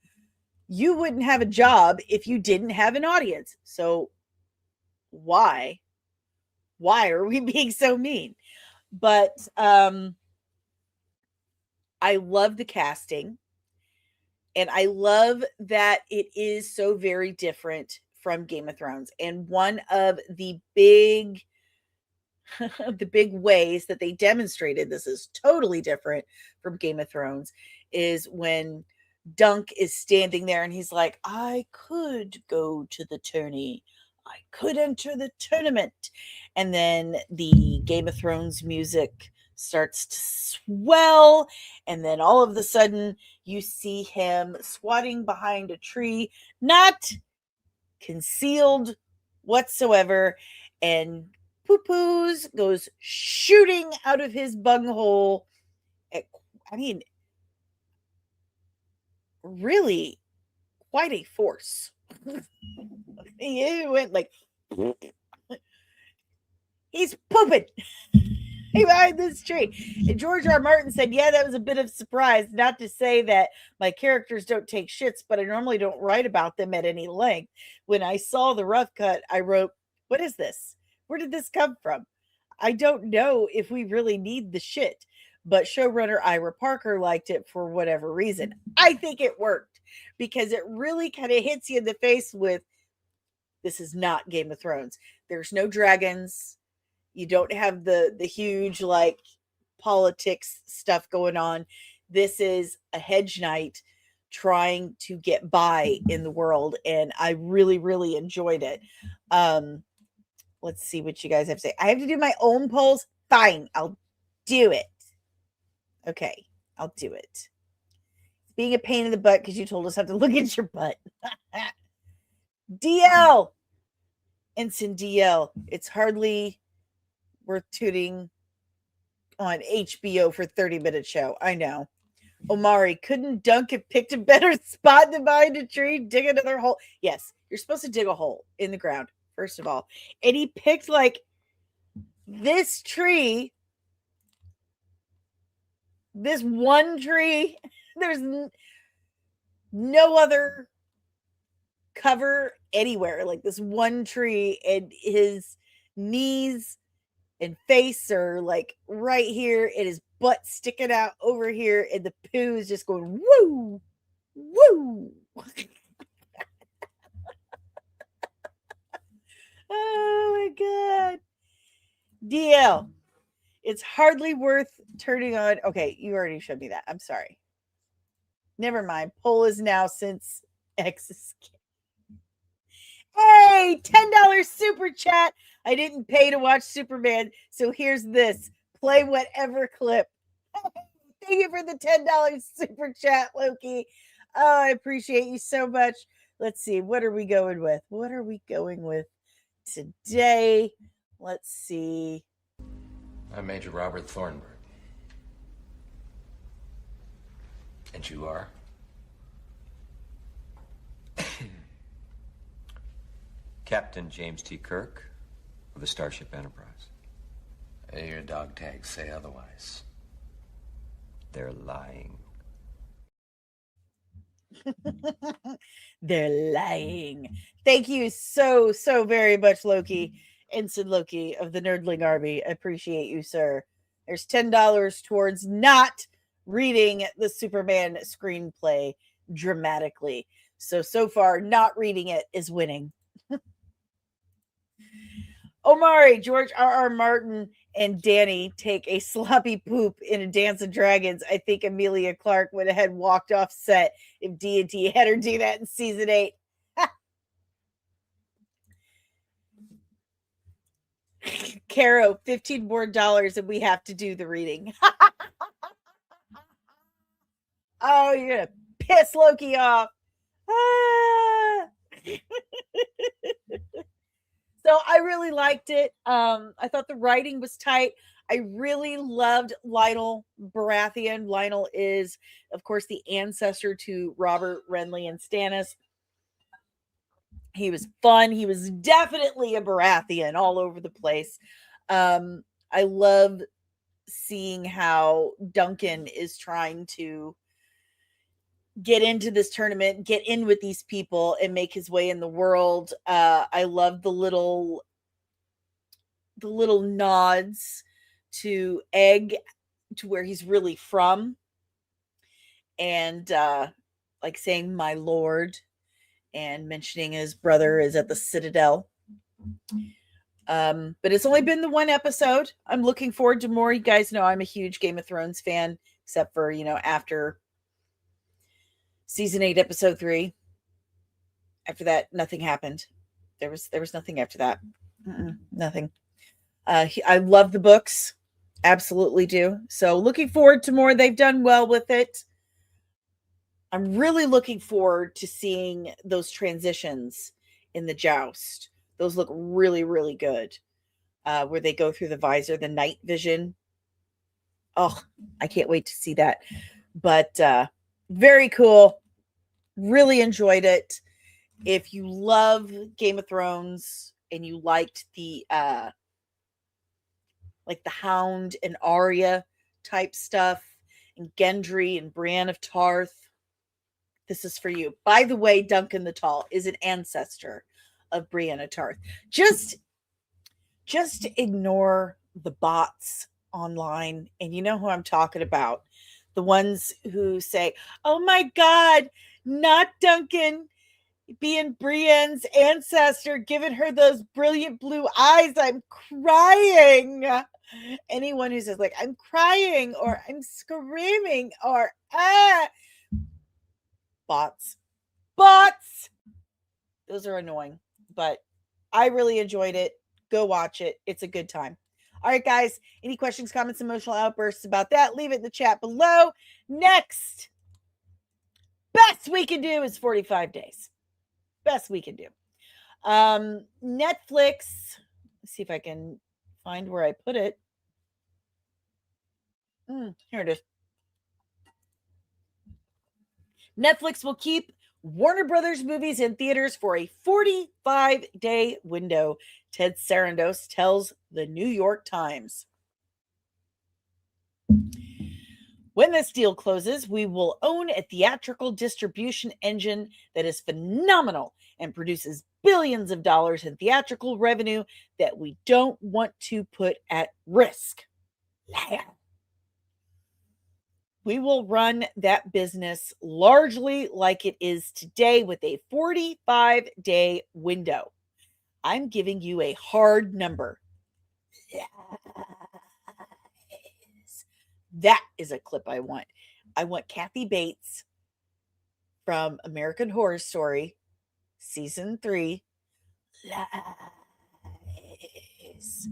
You wouldn't have a job if you didn't have an audience. So why are we being so mean? But I love the casting. And I love that it is so very different from Game of Thrones. And one of the big ways that they demonstrated this is totally different from Game of Thrones is when Dunk is standing there and he's like, I could go to the tourney. I could enter the tournament. And then the Game of Thrones music starts to swell. And then all of a sudden you see him squatting behind a tree, not concealed whatsoever. And poo-poos goes shooting out of his bunghole. I mean, really quite a force. It went like, He's pooping behind this tree. And George R. Martin said, yeah, that was a bit of a surprise. Not to say that my characters don't take shits, but I normally don't write about them at any length. When I saw the rough cut, I wrote, what is this? Where did this come from? I don't know if we really need the shit, but showrunner Ira Parker liked it for whatever reason. I think it worked because it really kind of hits you in the face with, this is not Game of Thrones. There's no dragons. You don't have the huge like politics stuff going on. This is a hedge knight trying to get by in the world, and I really, really enjoyed it. Let's see what you guys have to say. I have to do my own polls. Fine, I'll do it. Okay, I'll do it. It's being a pain in the butt because you told us how to look at your butt. DL. Ensign DL. It's hardly worth tuning on HBO for 30-minute show. I know. Omari, couldn't Dunk have picked a better spot than behind a tree? Dig another hole. Yes, you're supposed to dig a hole in the ground, first of all. And he picked like this tree. This one tree. There's no other cover anywhere. Like this one tree, and his knees and face are like right here, and his butt sticking out over here, and the poo is just going woo, woo. Oh my god. DL, it's hardly worth turning on. Okay, you already showed me that. I'm sorry. Never mind. Poll is now since X escape. Hey, $10 super chat. I didn't pay to watch Superman, so here's this. Play whatever clip. Thank you for the $10 super chat, Loki. Oh, I appreciate you so much. Let's see. What are we going with? What are we going with today? Let's see. I'm Major Robert Thornburg. And you are? Captain James T. Kirk of the Starship Enterprise. Your dog tags say otherwise. They're lying. They're lying. Thank you so very much, Loki. Ensign Loki of the Nerdling Army. I appreciate you, sir. There's $10 towards not reading the Superman screenplay dramatically. So far, not reading it is winning. Omari, George R.R. Martin, and Dani take a sloppy poop in A Dance of Dragons. I think Emilia Clarke would have had walked off set if D&D had her do that in season 8. Caro, $15 more and we have to do the reading. Oh, you're gonna piss Loki off. So I really liked it. I thought the writing was tight. I really loved Lionel Baratheon. Lionel is, of course, the ancestor to Robert, Renly, and Stannis. He was fun. He was definitely a Baratheon all over the place. I love seeing how Duncan is trying to get into this tournament, get in with these people, and make his way in the world. I love the little nods to Egg, to where he's really from, and like saying "my lord," and mentioning his brother is at the Citadel. But it's only been the one episode. I'm looking forward to more. You guys know I'm a huge Game of Thrones fan, except for, after season 8, episode 3. After that, nothing happened. There was nothing after that. Nothing. I love the books. Absolutely do. So looking forward to more. They've done well with it. I'm really looking forward to seeing those transitions in the joust. Those look really, really good. Where they go through the visor, the night vision. Oh, I can't wait to see that. But very cool. Really enjoyed it. If you love Game of Thrones and you liked the like the Hound and Arya type stuff, and Gendry and Brienne of Tarth, this is for you. By the way, Duncan the Tall is an ancestor of Brienne of Tarth. Just ignore the bots online, and you know who I'm talking about. The ones who say, "Oh my God, not Duncan being Brienne's ancestor, giving her those brilliant blue eyes. I'm crying." Anyone who says like, "I'm crying," or "I'm screaming," or bots. Those are annoying, but I really enjoyed it. Go watch it. It's a good time. All right, guys. Any questions, comments, emotional outbursts about that? Leave it in the chat below. Next, best we can do is 45 days. Best we can do. Netflix. Let's see if I can find where I put it. Here it is. Netflix will keep Warner Brothers movies in theaters for a 45-day window, Ted Sarandos tells the New York Times. When this deal closes, we will own a theatrical distribution engine that is phenomenal and produces billions of dollars in theatrical revenue that we don't want to put at risk. We will run that business largely like it is today with a 45-day window. I'm giving you a hard number. That is a clip I want. I want Kathy Bates from American Horror Story, season 3. Lies.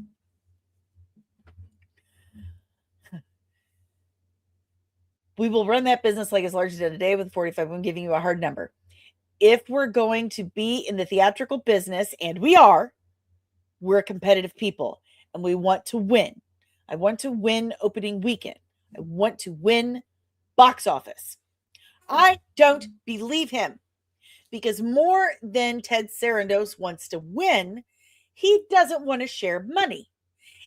We will run that business like it's largely done today with 45. I'm giving you a hard number. If we're going to be in the theatrical business, and we are, we're competitive people, and we want to win. I want to win opening weekend. I want to win box office. I don't believe him, because more than Ted Sarandos wants to win, he doesn't want to share money.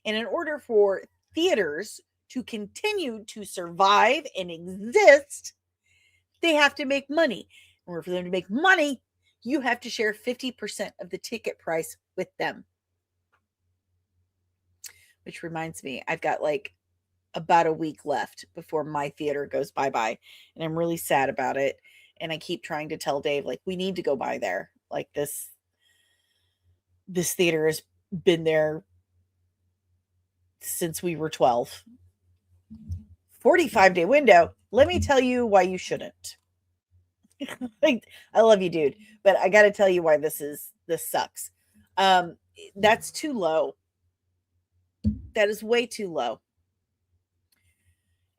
And in order for theaters to continue to survive and exist, they have to make money. In order for them to make money, you have to share 50% of the ticket price with them. Which reminds me, I've got like about a week left before my theater goes bye-bye. And I'm really sad about it. And I keep trying to tell Dave, like, we need to go by there. Like this theater has been there since we were 12. 45-day window. Let me tell you why you shouldn't. Like, I love you, dude, but I got to tell you why this sucks. That's too low. That is way too low.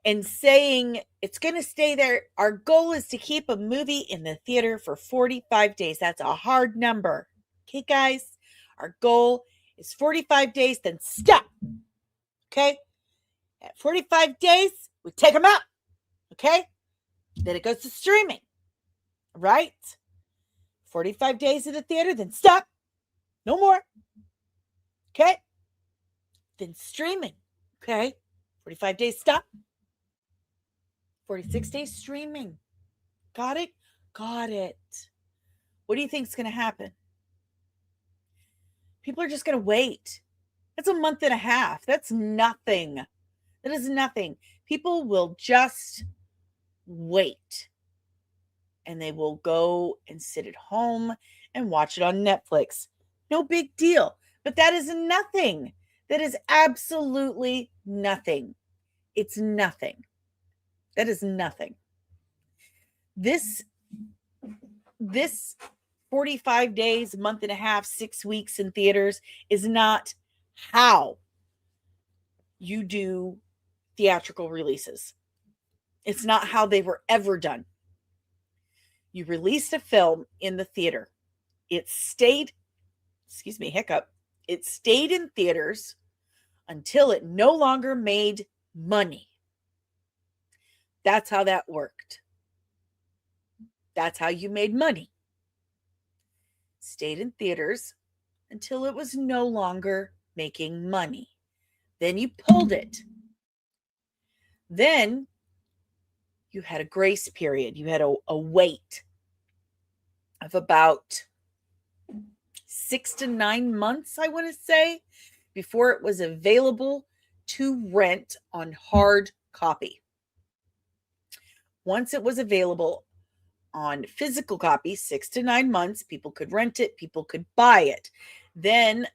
And saying it's going to stay there. Our goal is to keep a movie in the theater for 45 days. That's a hard number. Okay, guys? Our goal is 45 days, then stop. Okay? At 45 days, we take them out. Okay? Then it goes to streaming. Right? 45 days in the theater, then stop. No more. Okay? Then streaming. Okay? 45 days, stop. 46 days streaming. Got it? Got it. What do you think is going to happen? People are just going to wait. That's a month and a half. That's nothing. That is nothing. People will just wait. And they will go and sit at home and watch it on Netflix. No big deal. But that is nothing. That is absolutely nothing. It's nothing. That is nothing. This 45 days, month and a half, 6 weeks in theaters is not how you do theatrical releases. It's not how they were ever done. You released a film in the theater. It stayed, it stayed in theaters until it no longer made money. That's how that worked. That's how you made money. Stayed in theaters until it was no longer making money. Then you pulled it. Then you had a grace period. You had a wait of about 6 to 9 months, I want to say, before it was available to rent on hard copy. Once it was available on physical copy, 6 to 9 months, people could rent it, people could buy it. Then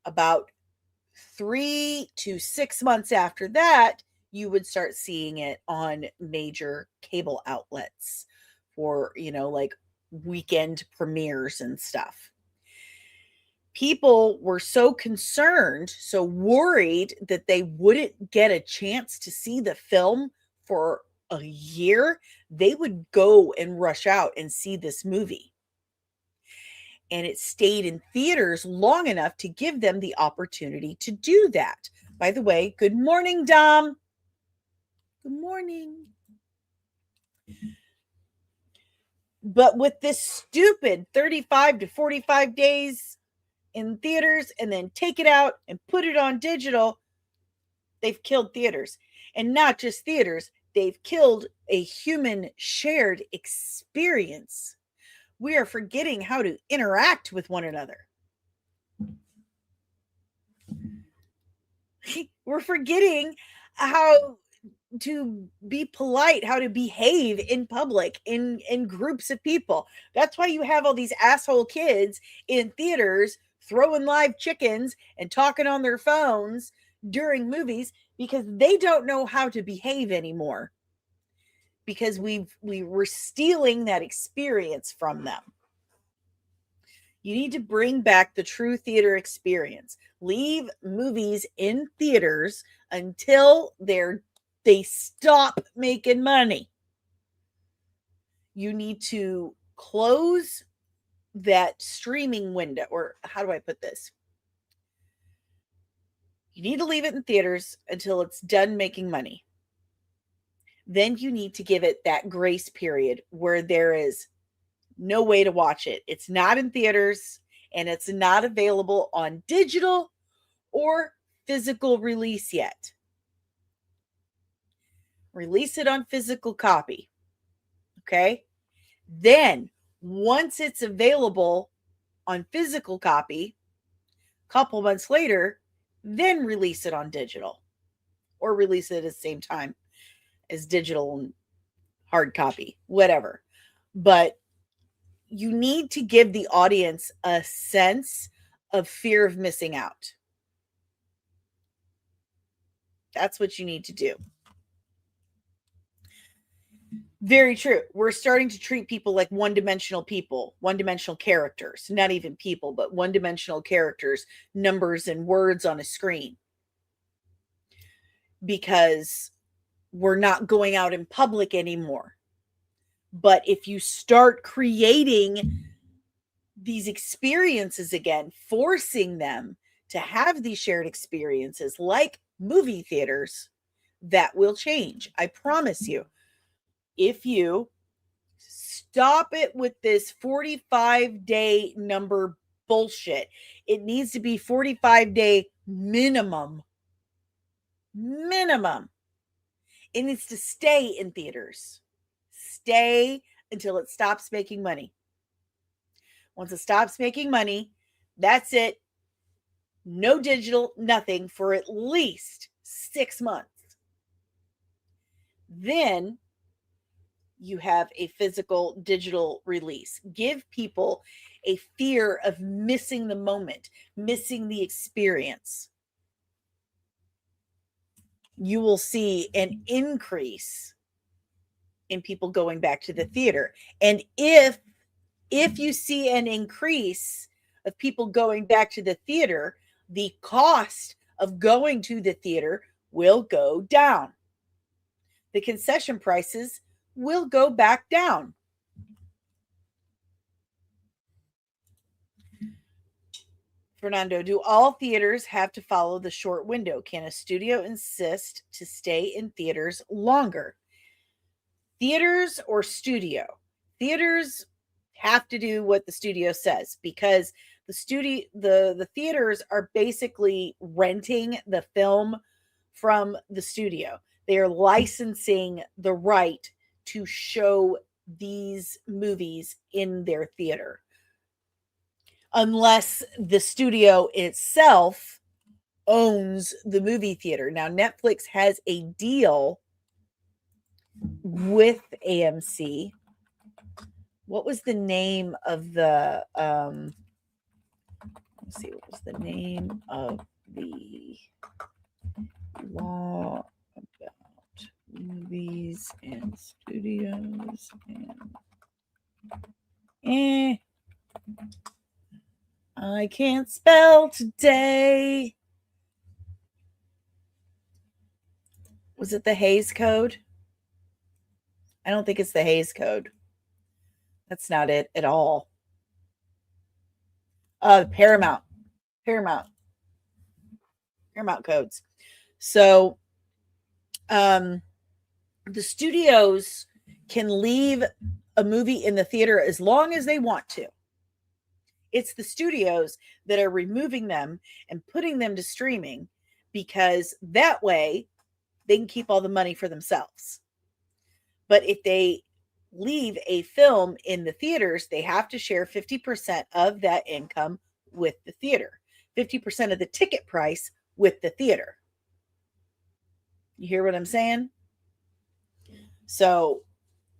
about 3 to 6 months after that, you would start seeing it on major cable outlets for, like weekend premieres and stuff. People were so concerned, so worried that they wouldn't get a chance to see the film for a year, they would go and rush out and see this movie. And it stayed in theaters long enough to give them the opportunity to do that. By the way, good morning, Dom. Good morning. But with this stupid 35 to 45 days in theaters and then take it out and put it on digital, they've killed theaters. And not just theaters, they've killed a human shared experience. We are forgetting how to interact with one another. We're forgetting how to be polite, how to behave in public, in groups of people. That's why you have all these asshole kids in theaters throwing live chickens and talking on their phones during movies, because they don't know how to behave anymore, because we were stealing that experience from them. You need to bring back the true theater experience. Leave movies in theaters until they stop making money. You need to close that streaming window, or how do I put this? You need to leave it in theaters until it's done making money. Then you need to give it that grace period where there is no way to watch it. It's not in theaters and it's not available on digital or physical release yet. Release it on physical copy. Okay? Then, once it's available on physical copy, a couple months later, then release it on digital, or release it at the same time as digital and hard copy, whatever. But you need to give the audience a sense of fear of missing out. That's what you need to do. Very true. We're starting to treat people like one-dimensional people, one-dimensional characters, not even people, but one-dimensional characters, numbers and words on a screen. Because we're not going out in public anymore. But if you start creating these experiences again, forcing them to have these shared experiences like movie theaters, that will change. I promise you. If you stop it with this 45-day number bullshit, it needs to be 45-day minimum. Minimum. It needs to stay in theaters. Stay until it stops making money. Once it stops making money, that's it. No digital, nothing for at least 6 months. Then you have a physical digital release. Give people a fear of missing the moment, missing the experience. You will see an increase in people going back to the theater. And if you see an increase of people going back to the theater, the cost of going to the theater will go down. The concession prices will go back down. Fernando, do all theaters have to follow the short window? Can a studio insist to stay in theaters longer? Theaters or studio? Theaters have to do what the studio says, because the theaters are basically renting the film from the studio. They are licensing the right to show these movies in their theater, unless the studio itself owns the movie theater. Now, Netflix has a deal with AMC. What was the name of the let's see, what was the name of the law about movies and studios and I can't spell today. Was it the Hays Code? I don't think it's the Hays Code. That's not it at all. Paramount codes. So the studios can leave a movie in the theater as long as they want to. It's the studios that are removing them and putting them to streaming, because that way they can keep all the money for themselves. But if they leave a film in the theaters, they have to share 50% of that income with the theater, 50% of the ticket price with the theater. You hear what I'm saying? So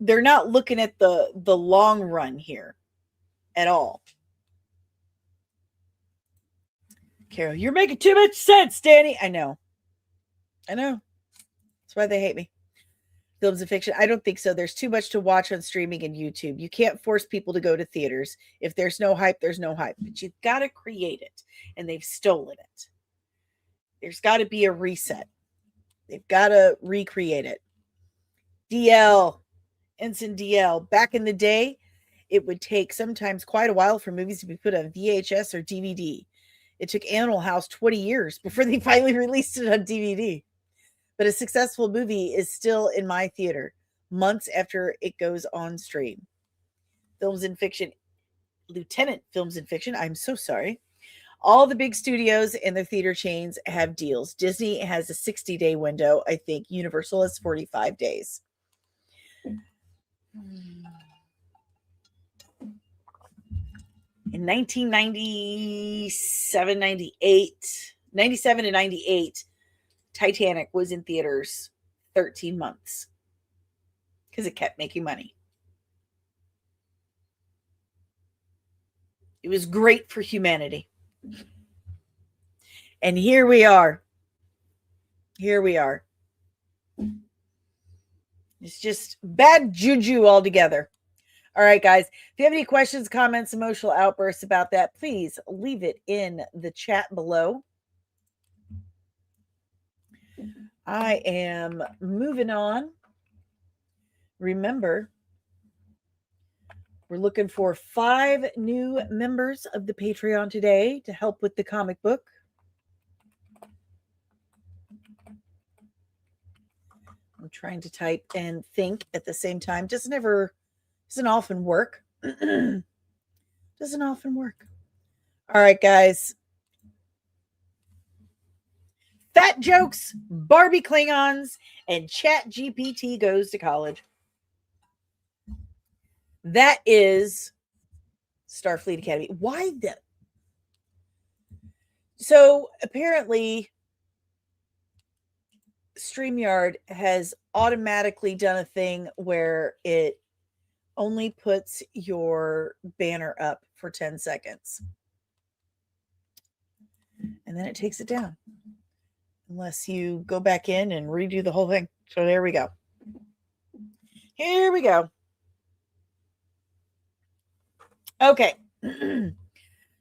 they're not looking at the long run here at all. Carol, you're making too much sense, Dani. I know. That's why they hate me. Films and fiction. I don't think so. There's too much to watch on streaming and YouTube. You can't force people to go to theaters. If there's no hype, there's no hype. But you've got to create it. And they've stolen it. There's got to be a reset. They've got to recreate it. DL. Ensign DL. Back in the day, it would take sometimes quite a while for movies to be put on VHS or DVD. It took Animal House 20 years before they finally released it on DVD. But a successful movie is still in my theater months after it goes on stream. Films and fiction, Lieutenant Films and Fiction, I'm so sorry. All the big studios and their theater chains have deals. Disney has a 60-day window. I think Universal has 45 days. In 1997 to 98, Titanic was in theaters 13 months because it kept making money. It was great for humanity. And here we are. It's just bad juju altogether. All right, guys. If you have any questions, comments, emotional outbursts about that, please leave it in the chat below. I am moving on. Remember, we're looking for 5 new members of the Patreon today to help with the comic book. I'm trying to type and think at the same time. Doesn't often work. Doesn't often work. All right, guys. Fat jokes, Barbie Klingons, and Chat GPT goes to college. That is Starfleet Academy. Why the? So apparently, StreamYard has automatically done a thing where it only puts your banner up for 10 seconds. And then it takes it down. Unless you go back in and redo the whole thing. So there we go. Here we go. Okay.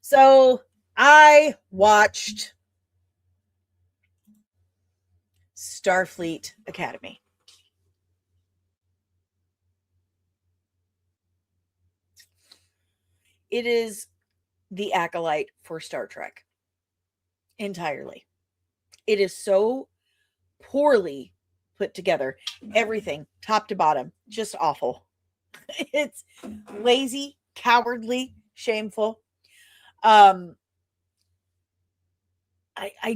So I watched Starfleet Academy. It is the Acolyte for Star Trek. Entirely. It is so poorly put together. Everything, top to bottom, just awful. It's lazy, cowardly, shameful. I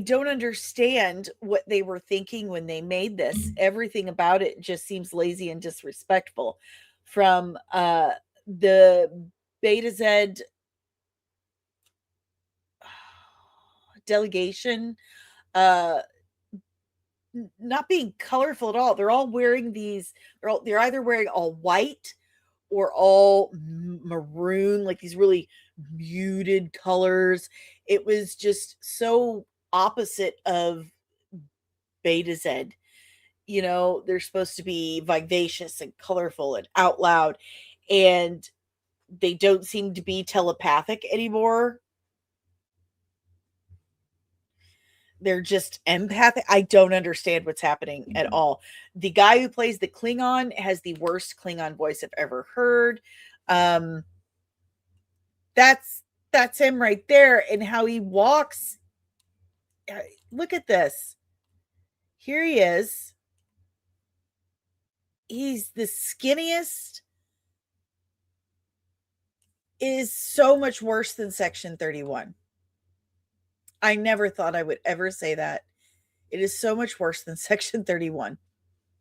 don't understand what they were thinking when they made this. Everything about it just seems lazy and disrespectful. From the Beta Z delegation, not being colorful at all. They're all wearing these. They're either wearing all white or all maroon, like these really muted colors. It was just so opposite of Beta Z. You know, they're supposed to be vivacious and colorful and out loud, and they don't seem to be telepathic anymore. They're just empathic. I don't understand what's happening at all. The guy who plays the Klingon has the worst Klingon voice I've ever heard. That's him right there, and how he walks. Look at this. Here he is. He's the skinniest. It is so much worse than Section 31. I never thought I would ever say that. It is so much worse than Section 31.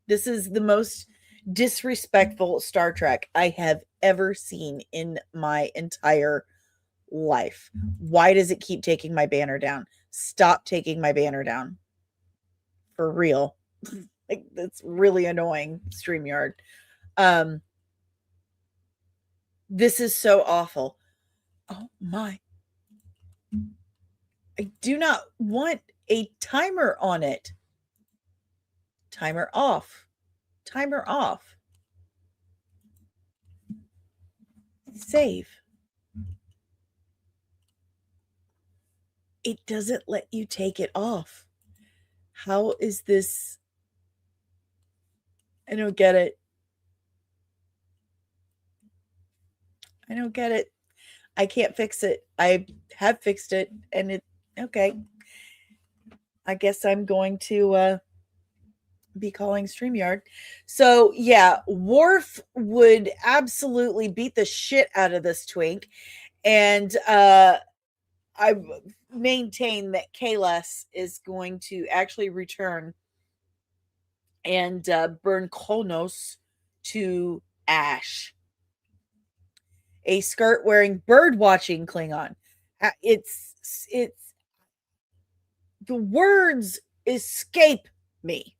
This is the most disrespectful Star Trek I have ever seen in my entire life. Why does it keep taking my banner down? Stop taking my banner down. For real. Like, that's really annoying, StreamYard. This is so awful. Oh my. I do not want a timer on it. Timer off. Timer off. Save. It doesn't let you take it off. How is this? I don't get it. I don't get it. I can't fix it. I have fixed it, and it okay. I guess I'm going to be calling StreamYard. So yeah, Worf would absolutely beat the shit out of this twink, and I maintain that Kahless is going to actually return and burn Kronos to ash. A skirt wearing bird watching Klingon. It's the words escape me.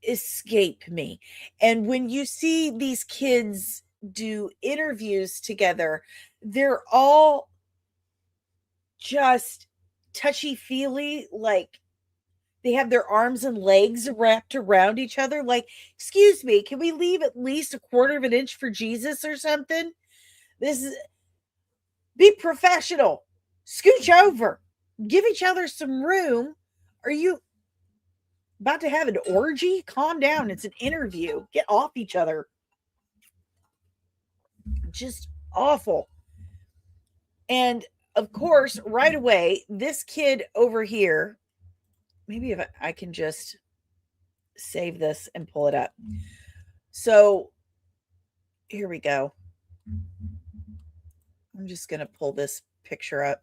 Escape me. And when you see these kids do interviews together, they're all just touchy-feely, like they have their arms and legs wrapped around each other. Like, excuse me, can we leave at least a quarter of an inch for Jesus or something? Be professional. Scooch over. Give each other some room. Are you about to have an orgy? Calm down. It's an interview. Get off each other. Just awful. And of course, right away, this kid over here, maybe if I can just save this and pull it up. So here we go. I'm just going to pull this picture up.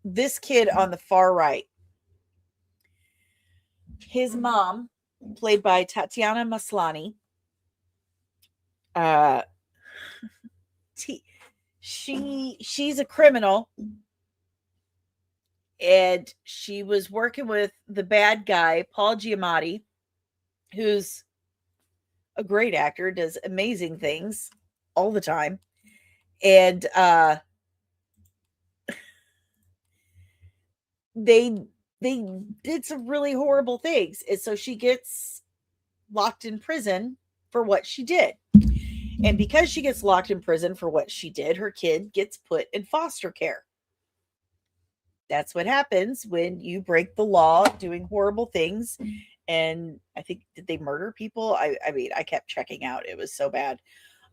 This kid on the far right, his mom, played by Tatiana Maslany, she's a criminal, and she was working with the bad guy, Paul Giamatti, who's a great actor, does amazing things all the time. And they did some really horrible things. And so she gets locked in prison for what she did. And because she gets locked in prison for what she did, her kid gets put in foster care. That's what happens when you break the law doing horrible things. And I think, did they murder people? I mean, I kept checking out. It was so bad.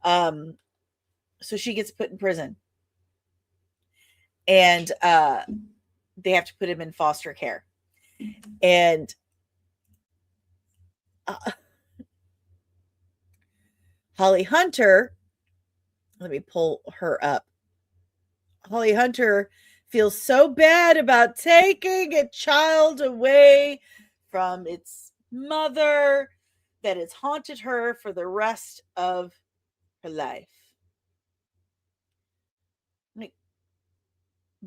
So she gets put in prison. And they have to put him in foster care. And Holly Hunter Let me pull her up. Holly Hunter feels so bad about taking a child away from its mother that it's haunted her for the rest of her life.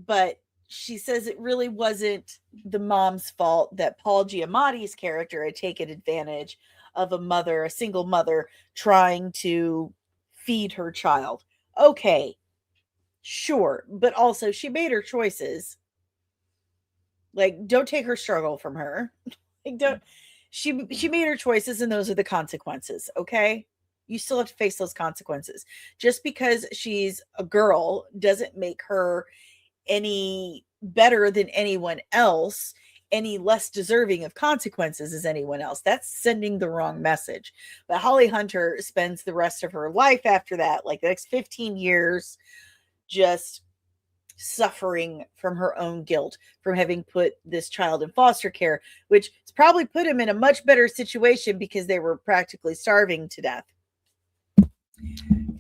But she says it really wasn't the mom's fault that Paul Giamatti's character had taken advantage of a single mother trying to feed her child. Okay, sure, but also she made her choices. Like, don't take her struggle from her. Like, don't. She made her choices, and those are the consequences. Okay, you still have to face those consequences. Just because she's a girl doesn't make her any better than anyone else, any less deserving of consequences as anyone else. That's sending the wrong message. But Holly Hunter spends the rest of her life after that, like the next 15 years, just suffering from her own guilt from having put this child in foster care, which has probably put him in a much better situation because they were practically starving to death.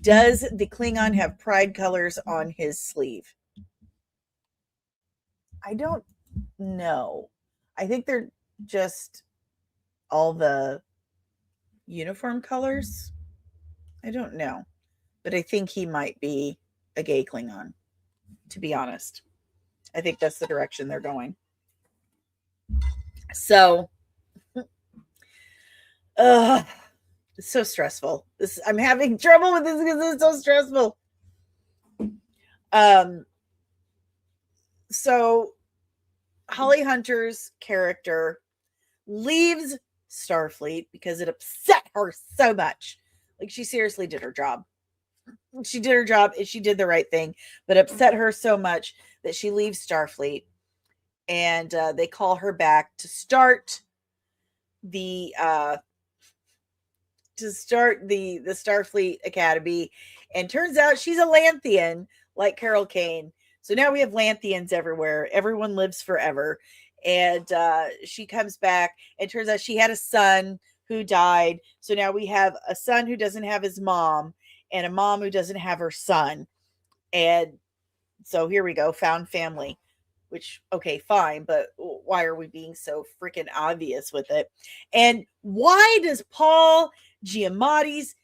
Does the Klingon have pride colors on his sleeve? I don't know. I think they're just all the uniform colors. I don't know. But I think he might be a gay Klingon, to be honest. I think that's the direction they're going. So, it's so stressful. I'm having trouble with this because it's so stressful. So Holly Hunter's character leaves Starfleet because it upset her so much. Like, she seriously did her job. She did her job and she did the right thing, but upset her so much that she leaves Starfleet, and they call her back to start the Starfleet Academy. And turns out she's a Lanthian, like Carol Kane. So now we have Lanthians everywhere. Everyone lives forever. And she comes back, and turns out she had a son who died. So now we have a son who doesn't have his mom, and a mom who doesn't have her son. And so here we go, found family. Which, okay, fine, but why are we being so freaking obvious with it? And why does Paul Giamatti's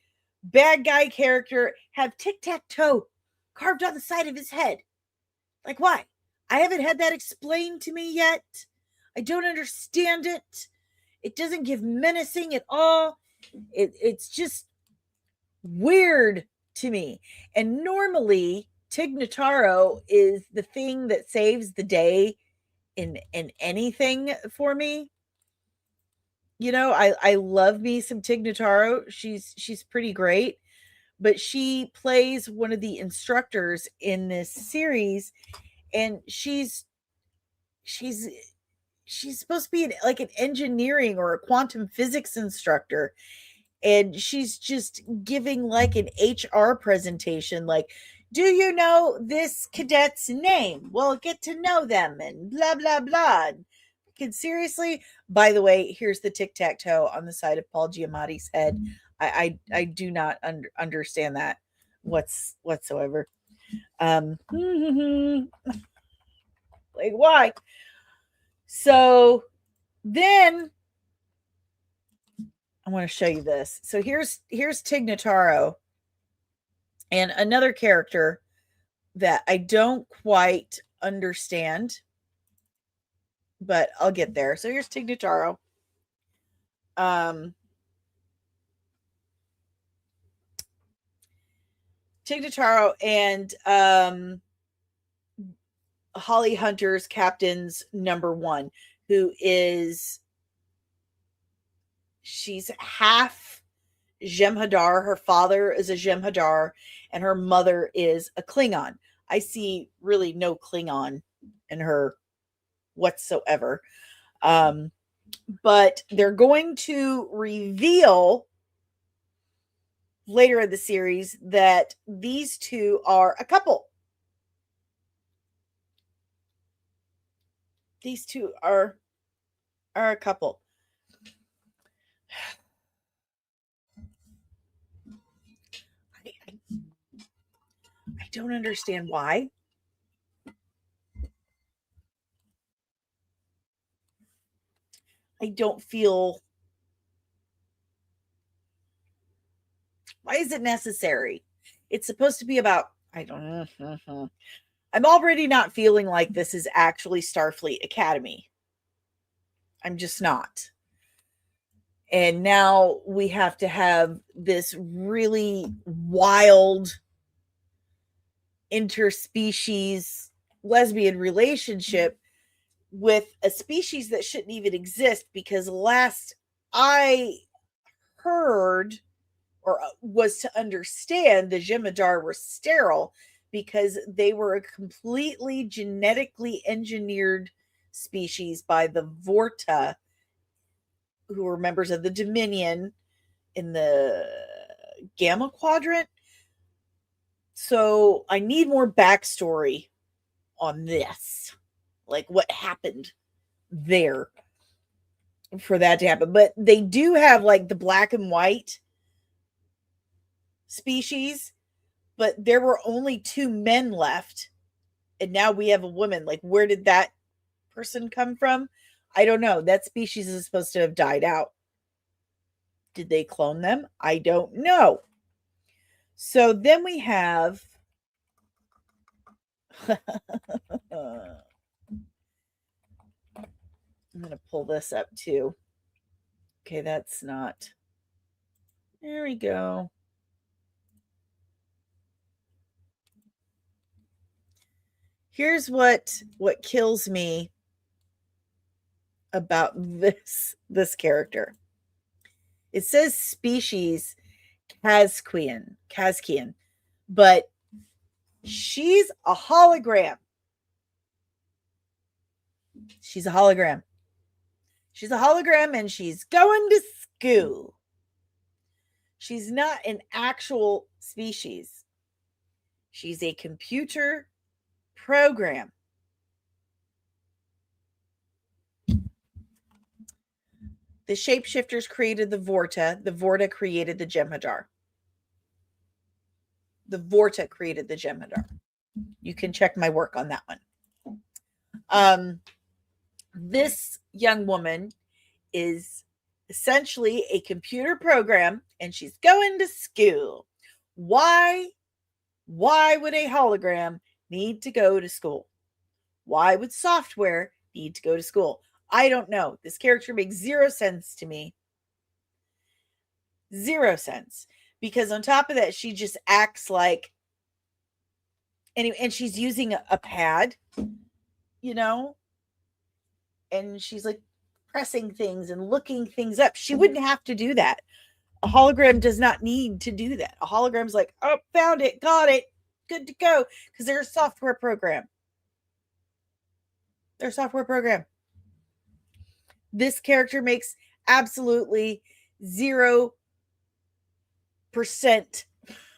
bad guy character have tic-tac-toe carved on the side of his head? Like, why? I haven't had that explained to me yet. I don't understand it. It doesn't give menacing at all. It's just weird to me. And normally, Tig Notaro is the thing that saves the day in anything for me. You know, I love me some Tig Notaro. She's pretty great, but she plays one of the instructors in this series, and she's supposed to be like an engineering or a quantum physics instructor, and she's just giving like an HR presentation, like, do you know this cadet's name? Well, get to know them and blah, blah, blah. Seriously? By the way, here's the tic-tac-toe on the side of Paul Giamatti's head. I do not understand that whatsoever. Like, why? So then I want to show you this. So here's Tig Notaro and another character that I don't quite understand, but I'll get there. So here's Tig Notaro. Tig Notaro and Holly Hunter's captain's number one, who is, she's half Jem'Hadar. Her father is a Jem'Hadar, and her mother is a Klingon. I see really no Klingon in her whatsoever. But they're going to reveal later in the series that these two are a couple. These two are a couple. don't understand why. I don't feel. Why is it necessary? It's supposed to be about, I don't know. I'm already not feeling like this is actually Starfleet Academy. I'm just not. And now we have to have this really wild interspecies lesbian relationship with a species that shouldn't even exist, because last I heard or was to understand, the Jem'Hadar were sterile because they were a completely genetically engineered species by the Vorta, who were members of the Dominion in the Gamma Quadrant. So I need more backstory on this, like what happened there for that to happen. But they do have like the black and white species, but there were only 2 men left, and now we have a woman. Like, where did that person come from? I don't know. That species is supposed to have died out. Did they clone them? I don't know. So then we have I'm going to pull this up too. Okay, that's not. There we go. Here's what kills me about this character. It says species Kazkian, but she's a hologram. She's a hologram. She's a hologram, and she's going to school. She's not an actual species. She's a computer program. The shapeshifters created the Vorta. The Vorta created the Jem'Hadar. The Vorta created the Jem'Hadar. You can check my work on that one. This young woman is essentially a computer program, and she's going to school. Why would a hologram need to go to school? Why would software need to go to school? I don't know. This character makes 0 sense to me. 0 sense. Because on top of that, she just acts like, and she's using a pad, you know, and she's like pressing things and looking things up. She wouldn't have to do that. A hologram does not need to do that. A hologram's like, oh, found it, got it, good to go, because they're a software program. They're a software program. This character makes absolutely 0%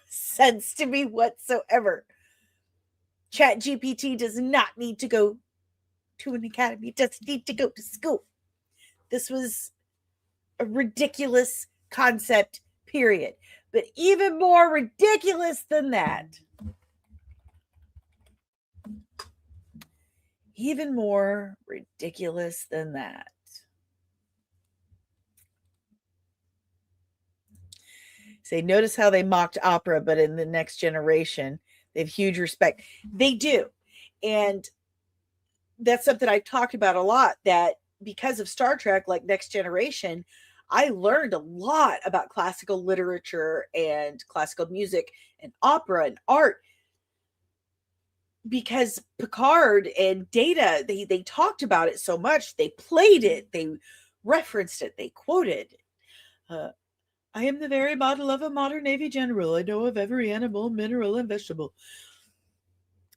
sense to me whatsoever. ChatGPT does not need to go to an academy. It doesn't need to go to school. This was a ridiculous concept, period. But even more ridiculous than that, Say, notice how they mocked opera, but in the Next Generation, they have huge respect. They do. And that's something I've talked about a lot, that because of Star Trek, like Next Generation, I learned a lot about classical literature and classical music and opera and art, because Picard and Data, they talked about it so much. They played it, they referenced it, they quoted. I am the very model of a modern Navy general. I know of every animal, mineral, and vegetable.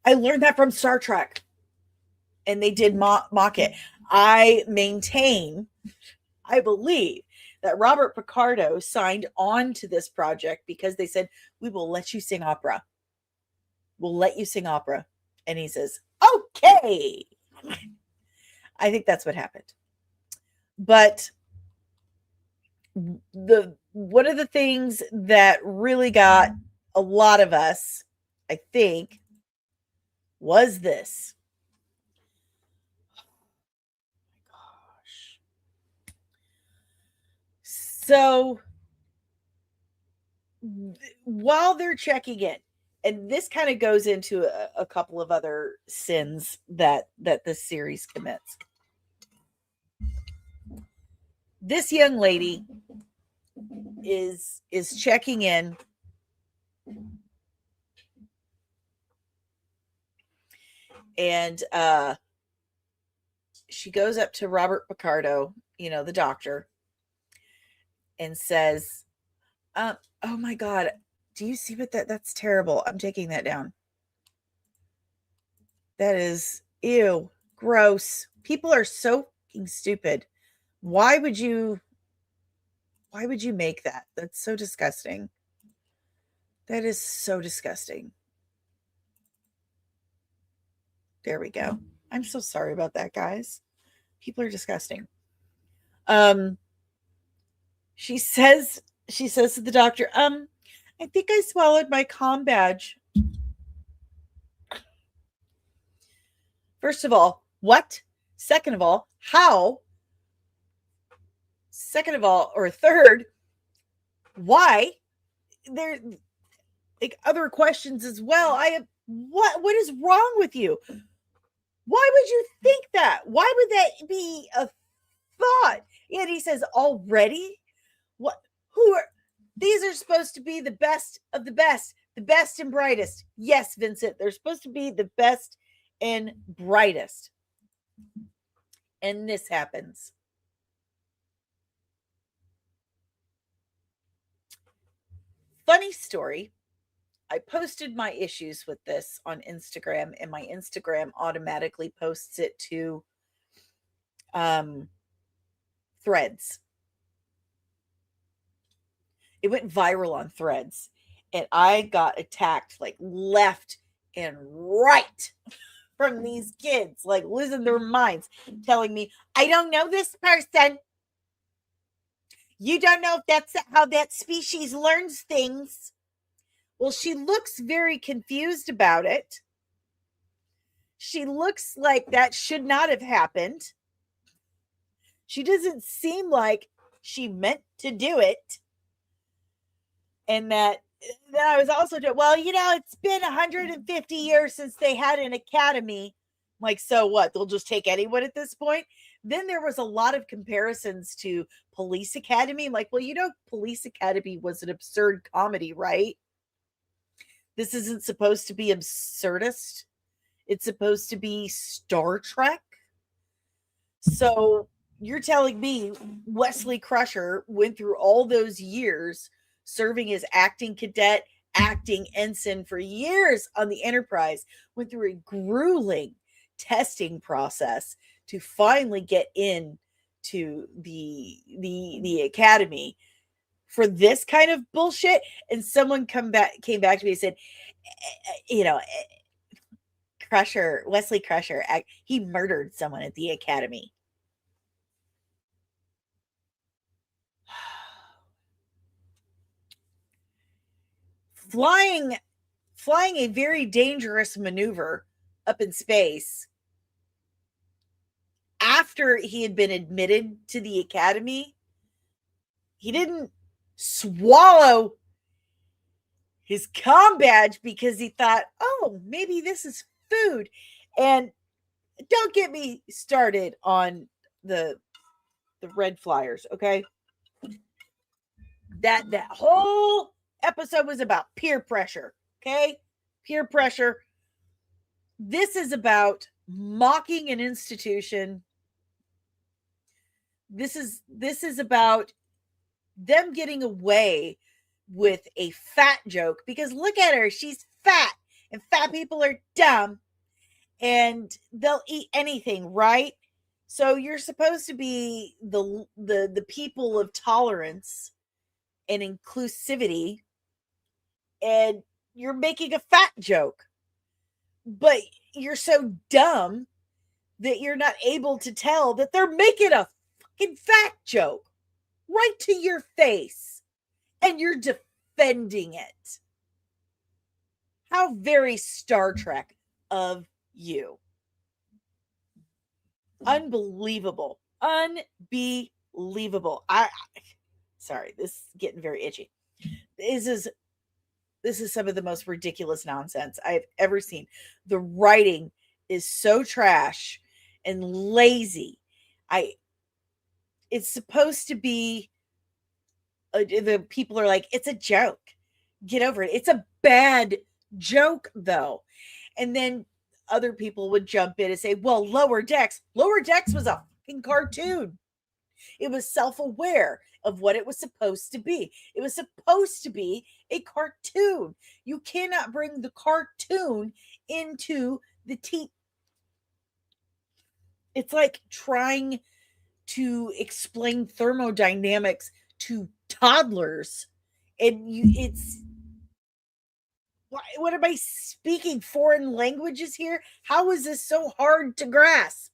I learned that from Star Trek, and they did mock it. I believe that Robert Picardo signed on to this project because they said, we will let you sing opera. We'll let you sing opera. And he says, okay. I think that's what happened. But one of the things that really got a lot of us I think, was this. Gosh. So while they're checking in, and this kind of goes into a couple of other sins that this series commits. This young lady is checking in, and she goes up to Robert Picardo, the doctor, and says, oh my God, do you see what that's terrible. I'm taking that down. That is, ew, gross. People are so fucking stupid. Why would you make that? That's so disgusting. That is so disgusting. There we go. I'm so sorry about that, guys. People are disgusting. She says to the doctor, I think I swallowed my Comm-Badge. First of all, what? Second of all, how? Second of all, or third, why? There, like, other questions as well. What is wrong with you? Why would you think that? Why would that be a thought? And he says, already? What? These are supposed to be the best of the best and brightest. Yes, Vincent, they're supposed to be the best and brightest. And this happens. Funny story. I posted my issues with this on Instagram, and my Instagram automatically posts it to Threads. It went viral on Threads, and I got attacked like left and right from these kids, like losing their minds, telling me, I don't know this person. You don't know if that's how that species learns things. Well, she looks very confused about it. She looks like that should not have happened. She doesn't seem like she meant to do it. And that I was also doing, well, it's been 150 years since they had an academy. Like, so what? They'll just take anyone at this point? Then there was a lot of comparisons to Police Academy. Like, well, Police Academy was an absurd comedy, right? This isn't supposed to be absurdist. It's supposed to be Star Trek. So you're telling me Wesley Crusher went through all those years serving as acting cadet, acting ensign for years on the Enterprise, went through a grueling testing process to finally get in to the academy for this kind of bullshit. And someone came back to me and said, Wesley Crusher, he murdered someone at the academy. Flying a very dangerous maneuver up in space after he had been admitted to the academy. He didn't swallow his Comm-Badge because he thought, oh, maybe this is food. And don't get me started on the red flyers, okay? That whole episode was about peer pressure, okay? Peer pressure. This is about mocking an institution. This is about them getting away with a fat joke, because look at her, she's fat, and fat people are dumb and they'll eat anything, right? So you're supposed to be the people of tolerance and inclusivity, and you're making a fat joke, but you're so dumb that you're not able to tell that they're making a fucking fat joke right to your face, and you're defending it. How very Star Trek of you. Unbelievable. Unbelievable. Sorry, this is getting very itchy. This is some of the most ridiculous nonsense I've ever seen. The writing is so trash and lazy. It's supposed to be the people are like, it's a joke. Get over it. It's a bad joke though. And then other people would jump in and say, well, Lower Decks was a fucking cartoon. It was self-aware of what it was supposed to be. It was supposed to be a cartoon. You cannot bring the cartoon into the TV. It's like trying to explain thermodynamics to toddlers. And what am I speaking foreign languages here? How is this so hard to grasp?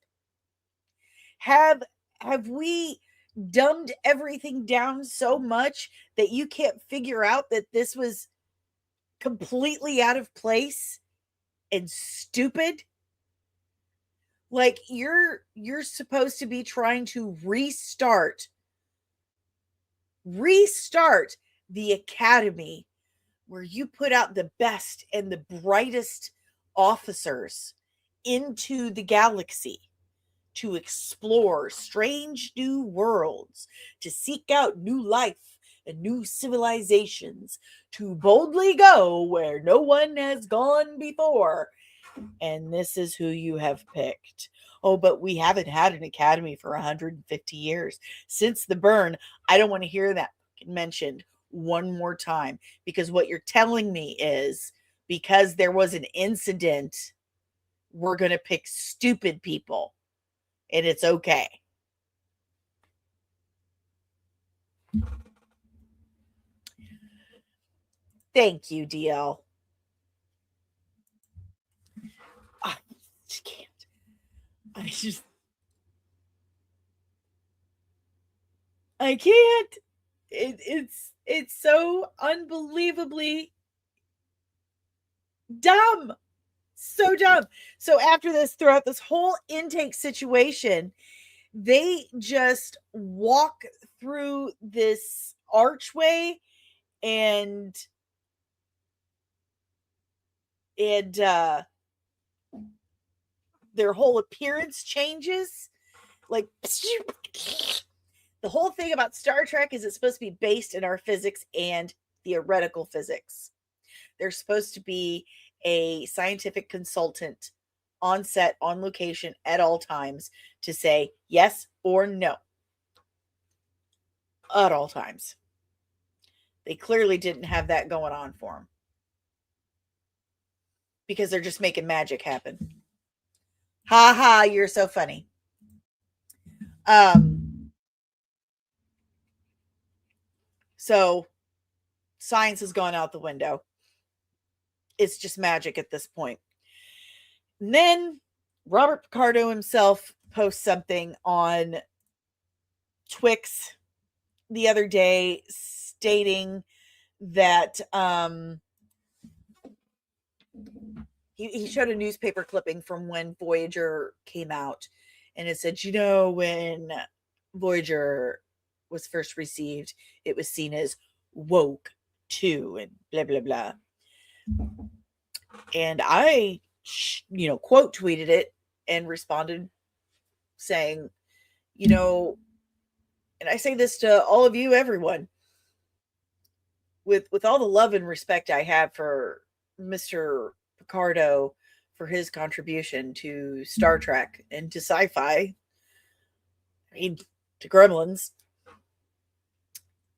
Have we dumbed everything down so much that you can't figure out that this was completely out of place and stupid? Like you're supposed to be trying to restart the Academy, where you put out the best and the brightest officers into the galaxy to explore strange new worlds, to seek out new life and new civilizations, to boldly go where no one has gone before. And this is who you have picked. Oh, but we haven't had an academy for 150 years. Since the burn, I don't want to hear that mentioned one more time, because what you're telling me is because there was an incident, we're going to pick stupid people and it's okay. Thank you, DL. I just can't. I can't. It's so unbelievably dumb. So dumb. So after this, throughout this whole intake situation, they just walk through this archway and their whole appearance changes. Like the whole thing about Star Trek is it's supposed to be based in our physics and theoretical physics. There's supposed to be a scientific consultant on set, on location at all times to say yes or no at all times. They clearly didn't have that going on for them because they're just making magic happen. Ha ha, you're so funny. So science has gone out the window. It's just magic at this point. And then Robert Picardo himself posts something on Twix the other day stating that he showed a newspaper clipping from when Voyager came out, and it said, when Voyager was first received, it was seen as woke too, and blah blah blah. And I quote tweeted it and responded saying, and I say this to all of you, everyone, with all the love and respect I have for Mr. Picardo for his contribution to Star Trek and to sci-fi, to Gremlins,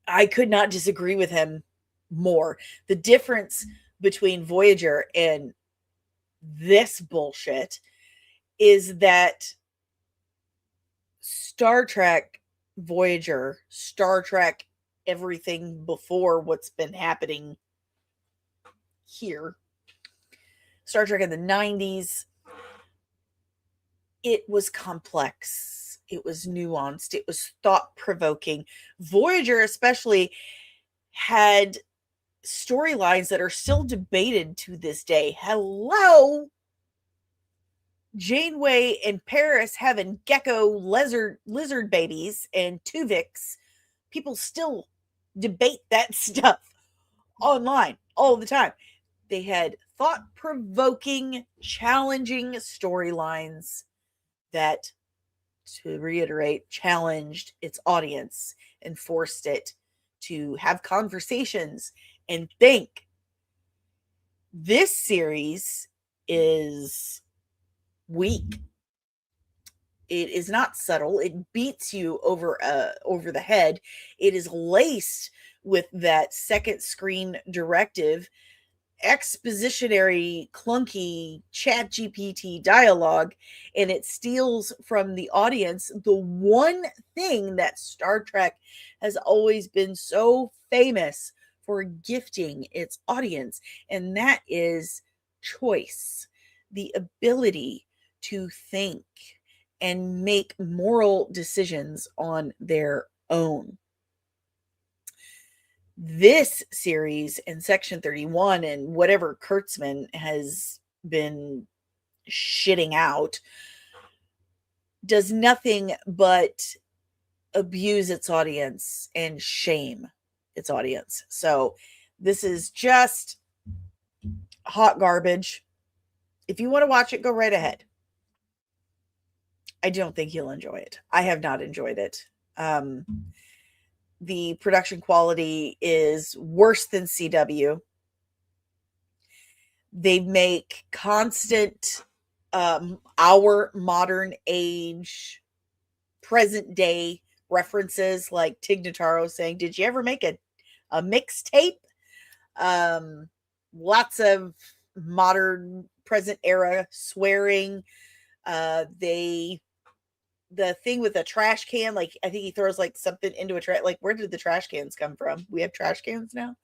I could not disagree with him more. The difference between Voyager and this bullshit is that Star Trek Voyager, Star Trek everything before what's been happening here, Star Trek in the 90s, it was complex, it was nuanced, it was thought-provoking. Voyager especially had storylines that are still debated to this day. Hello, Janeway and Paris having gecko lizard babies and Tuvix. People still debate that stuff online all the time. They had thought-provoking, challenging storylines that, to reiterate, challenged its audience and forced it to have conversations and think. This series is weak. It is not subtle. It beats you over the head. It is laced with that second screen directive, expositionary, clunky chat GPT dialogue, and it steals from the audience the one thing that Star Trek has always been so famous for gifting its audience, and that is choice, the ability to think and make moral decisions on their own. This series in Section 31 and whatever Kurtzman has been shitting out does nothing but abuse its audience and shame its audience. So this is just hot garbage. If you want to watch it, go right ahead. I don't think you'll enjoy it. I have not enjoyed it. The production quality is worse than CW. They make constant our modern age, present day references, like Tig Notaro saying, "Did you ever make a mixtape?" Lots of modern present era swearing. The thing with the trash can, like I think he throws like something into a trash. Like, where did the trash cans come from? We have trash cans now.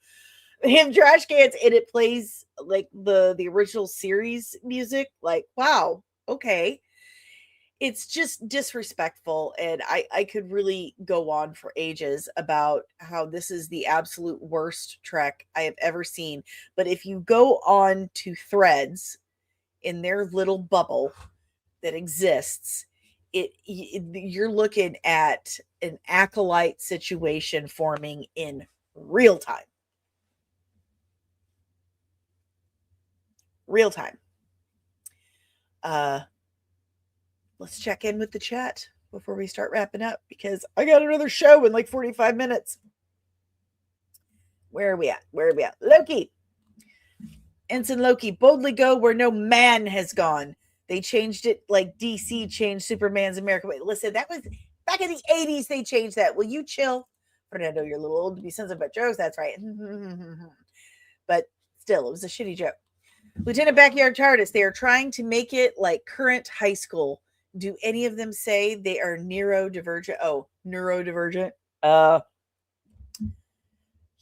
They have trash cans, and it plays like the original series music. Like, wow, okay. It's just disrespectful, and I could really go on for ages about how this is the absolute worst Trek I have ever seen. But if you go on to Threads in their little bubble that exists, you're looking at an Acolyte situation forming in real time. Real time. Let's check in with the chat before we start wrapping up, because I got another show in like 45 minutes. Where are we at? Loki. Ensign Loki, boldly go where no man has gone. They changed it like DC changed Superman's America. Wait, listen, that was back in the 80s. They changed that. Will you chill? Fernando, you're a little old to be sensitive about jokes. That's right. But still, it was a shitty joke. Lieutenant Backyard TARDIS, they are trying to make it like current high school. Do any of them say they are neurodivergent? Oh, neurodivergent.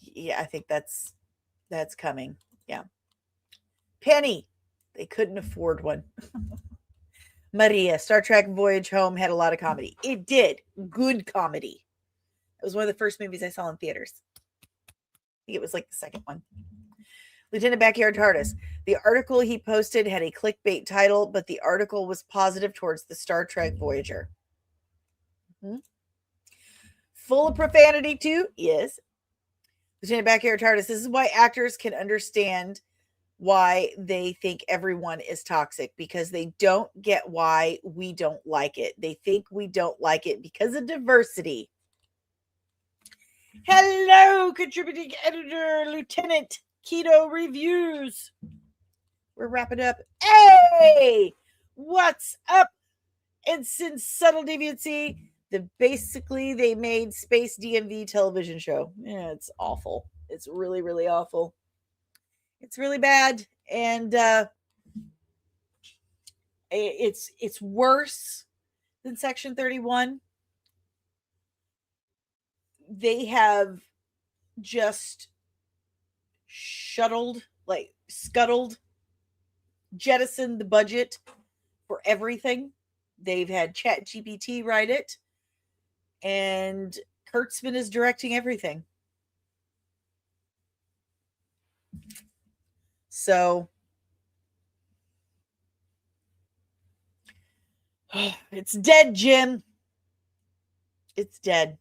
Yeah, I think that's coming. Yeah. Penny, they couldn't afford one. Maria, Star Trek Voyage Home had a lot of comedy. It did. Good comedy. It was one of the first movies I saw in theaters. I think it was like the second one. Lieutenant Backyard TARDIS. The article he posted had a clickbait title, but the article was positive towards the Star Trek Voyager. Full of profanity too? Yes. Lieutenant Backyard TARDIS. This is why actors can understand why they think everyone is toxic, because they don't get why we don't like it. They think we don't like it because of diversity. Hello, contributing editor, Lieutenant Keto Reviews. We're wrapping up. Hey, what's up? And since Subtle Deviancy, basically they made Space DMV television show. Yeah, it's awful. It's really, really awful. It's really bad, and it's worse than Section 31. They have just scuttled, jettisoned the budget for everything. They've had ChatGPT write it, and Kurtzman is directing everything. So it's dead, Jim. It's dead.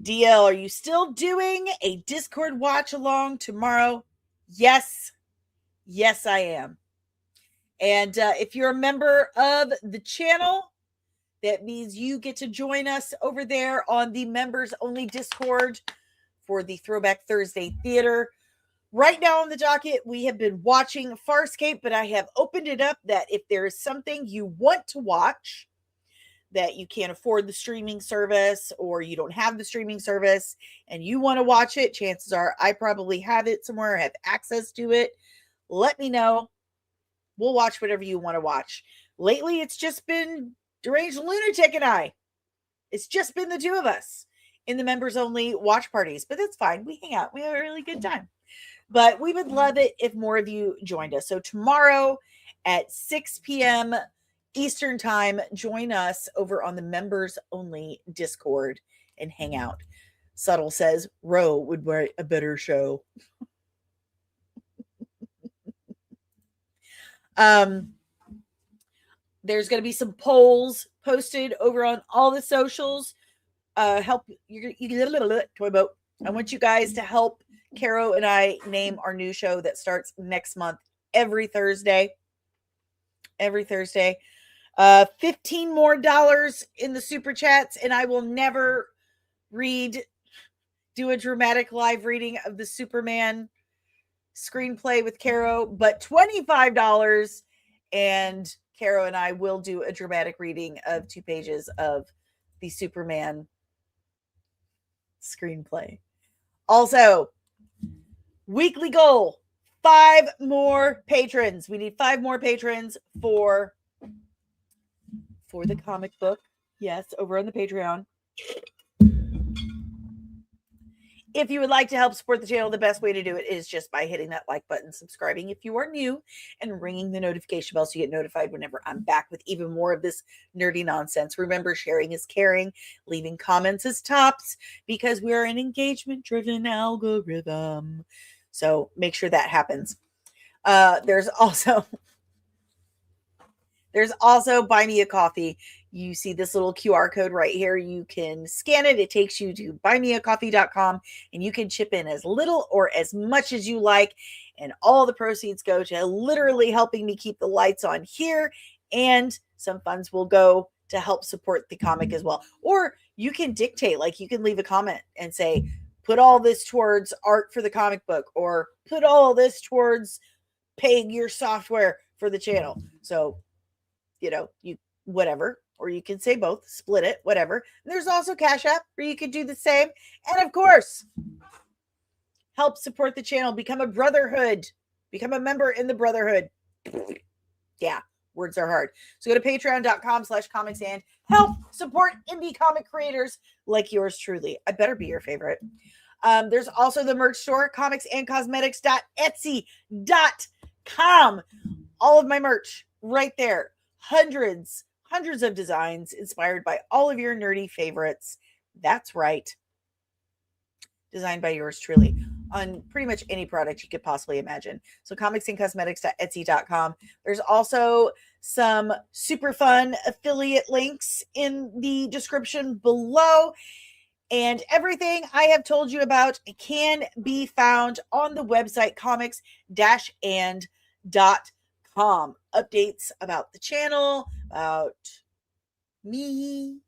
DL, are you still doing a Discord watch along tomorrow? Yes. Yes, I am. And if you're a member of the channel, that means you get to join us over there on the members only Discord for the Throwback Thursday Theater. Right now on the docket, we have been watching Farscape, but I have opened it up that if there is something you want to watch that you can't afford the streaming service or you don't have the streaming service and you want to watch it, chances are I probably have it somewhere, have access to it. Let me know. We'll watch whatever you want to watch. Lately, it's just been Deranged Lunatic and I. It's just been the two of us in the members only watch parties, but that's fine. We hang out. We have a really good time. But we would love it if more of you joined us. So tomorrow at 6 p.m. Eastern time, join us over on the members only Discord and hang out. Subtle says Roe would write a better show. There's going to be some polls posted over on all the socials. Help you toy boat. I want you guys to help Caro and I name our new show that starts next month every Thursday. Every Thursday. $15 more in the super chats, and I will never do a dramatic live reading of the Superman screenplay with Caro, but $25, and Caro and I will do a dramatic reading of 2 pages of the Superman screenplay. Also, weekly goal, 5 more patrons. We need 5 more patrons for the comic book. Yes, over on the Patreon. If you would like to help support the channel, the best way to do it is just by hitting that like button, subscribing if you are new, and ringing the notification bell so you get notified whenever I'm back with even more of this nerdy nonsense. Remember, sharing is caring. Leaving comments is tops, because we are an engagement-driven algorithm. So make sure that happens. There's also Buy Me a Coffee. You see this little QR code right here. You can scan it. It takes you to buymeacoffee.com, and you can chip in as little or as much as you like. And all the proceeds go to literally helping me keep the lights on here. And some funds will go to help support the comic as well. Or you can dictate, like you can leave a comment and say, put all this towards art for the comic book, or put all this towards paying your software for the channel. So, you whatever, or you can say both, split it, whatever. And there's also Cash App where you can do the same. And of course, help support the channel, become a brotherhood, become a member in the brotherhood. Yeah, words are hard. So go to patreon.com/comics and help support indie comic creators like yours truly. I better be your favorite. There's also the merch store, comicsandcosmetics.etsy.com. All of my merch right there. Hundreds of designs inspired by all of your nerdy favorites. That's right. Designed by yours truly on pretty much any product you could possibly imagine. So comicsandcosmetics.etsy.com. There's also some super fun affiliate links in the description below. And everything I have told you about can be found on the website comics-and.com. Updates about the channel, about me.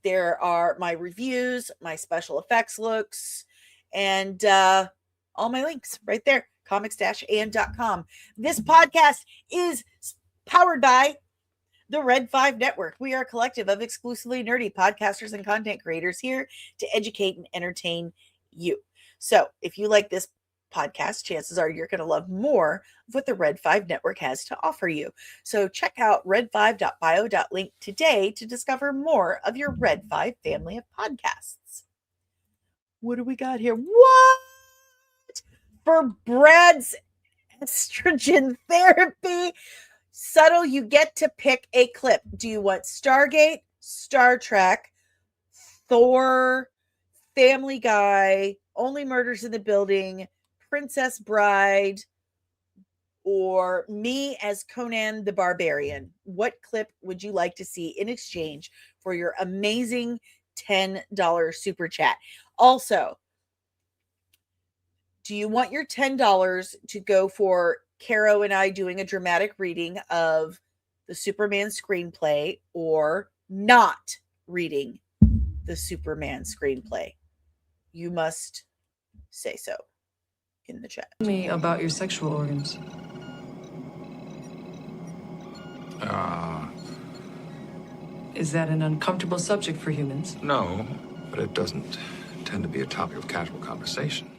There are my reviews, my special effects looks, and all my links right there, comics-and.com. This podcast is powered by the Red 5 Network. We are a collective of exclusively nerdy podcasters and content creators here to educate and entertain you. So if you like this podcast, chances are you're going to love more of what the Red 5 Network has to offer you. So check out red5.bio.link today to discover more of your Red 5 family of podcasts. What do we got here? What? For Brad's estrogen therapy, Subtle, you get to pick a clip. Do you want Stargate, Star Trek, Thor, Family Guy, Only Murders in the Building, Princess Bride or me as Conan the Barbarian? What clip would you like to see in exchange for your amazing $10 super chat? Also, do you want your $10 to go for Caro and I doing a dramatic reading of the Superman screenplay or not reading the Superman screenplay? You must say so in the chat. Tell me about your sexual organs. Is that an uncomfortable subject for humans? No, but it doesn't tend to be a topic of casual conversation.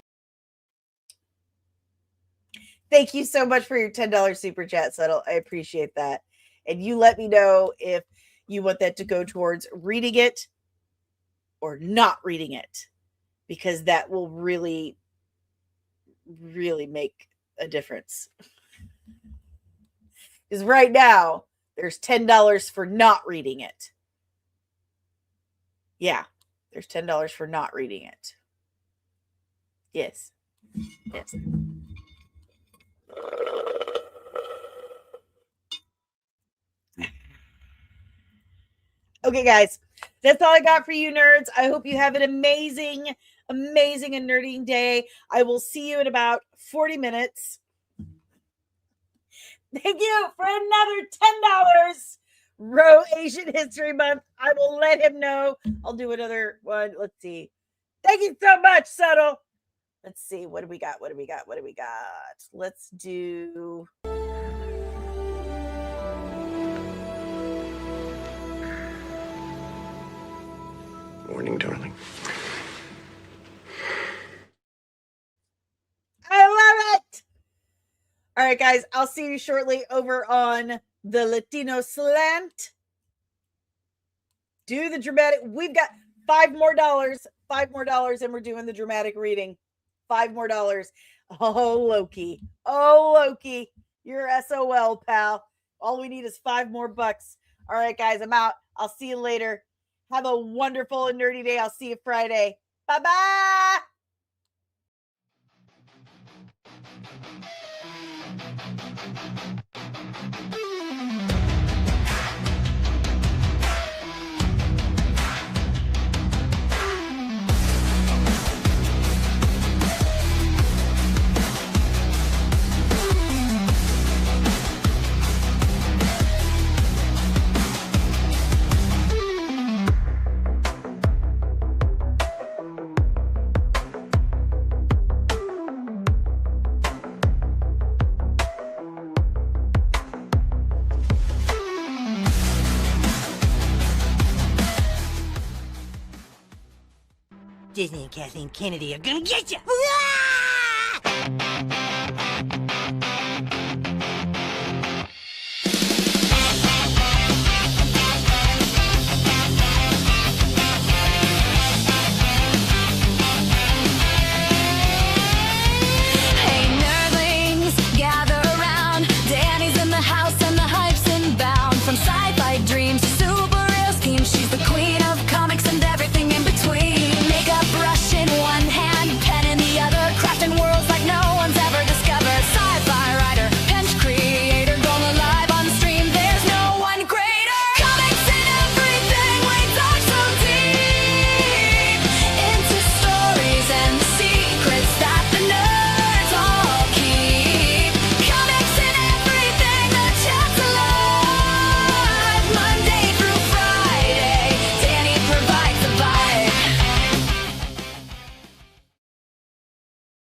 Thank you so much for your $10 super chat, Settle. I appreciate that. And you let me know if you want that to go towards reading it or not reading it, because that will really, really make a difference. Because right now, there's $10 for not reading it. Yeah, there's $10 for not reading it. Yes. Yes. Okay, guys, that's all I got for you nerds. I hope you have an amazing and nerding day. I will see you in about 40 minutes. Thank you for another $10. Row Asian History Month. I will let him know. I'll do another one. Let's see. Thank you so much, Subtle. Let's see. What do we got? Let's do... Morning, darling. I love it. All right, guys. I'll see you shortly over on the Latino Slant. Do the dramatic. We've got $5 more. $5 more, and we're doing the dramatic reading. $5 more. Oh, Loki. You're SOL, pal. All we need is $5 more. All right, guys. I'm out. I'll see you later. Have a wonderful and nerdy day. I'll see you Friday. Bye-bye. Disney and Kathleen Kennedy are gonna get you.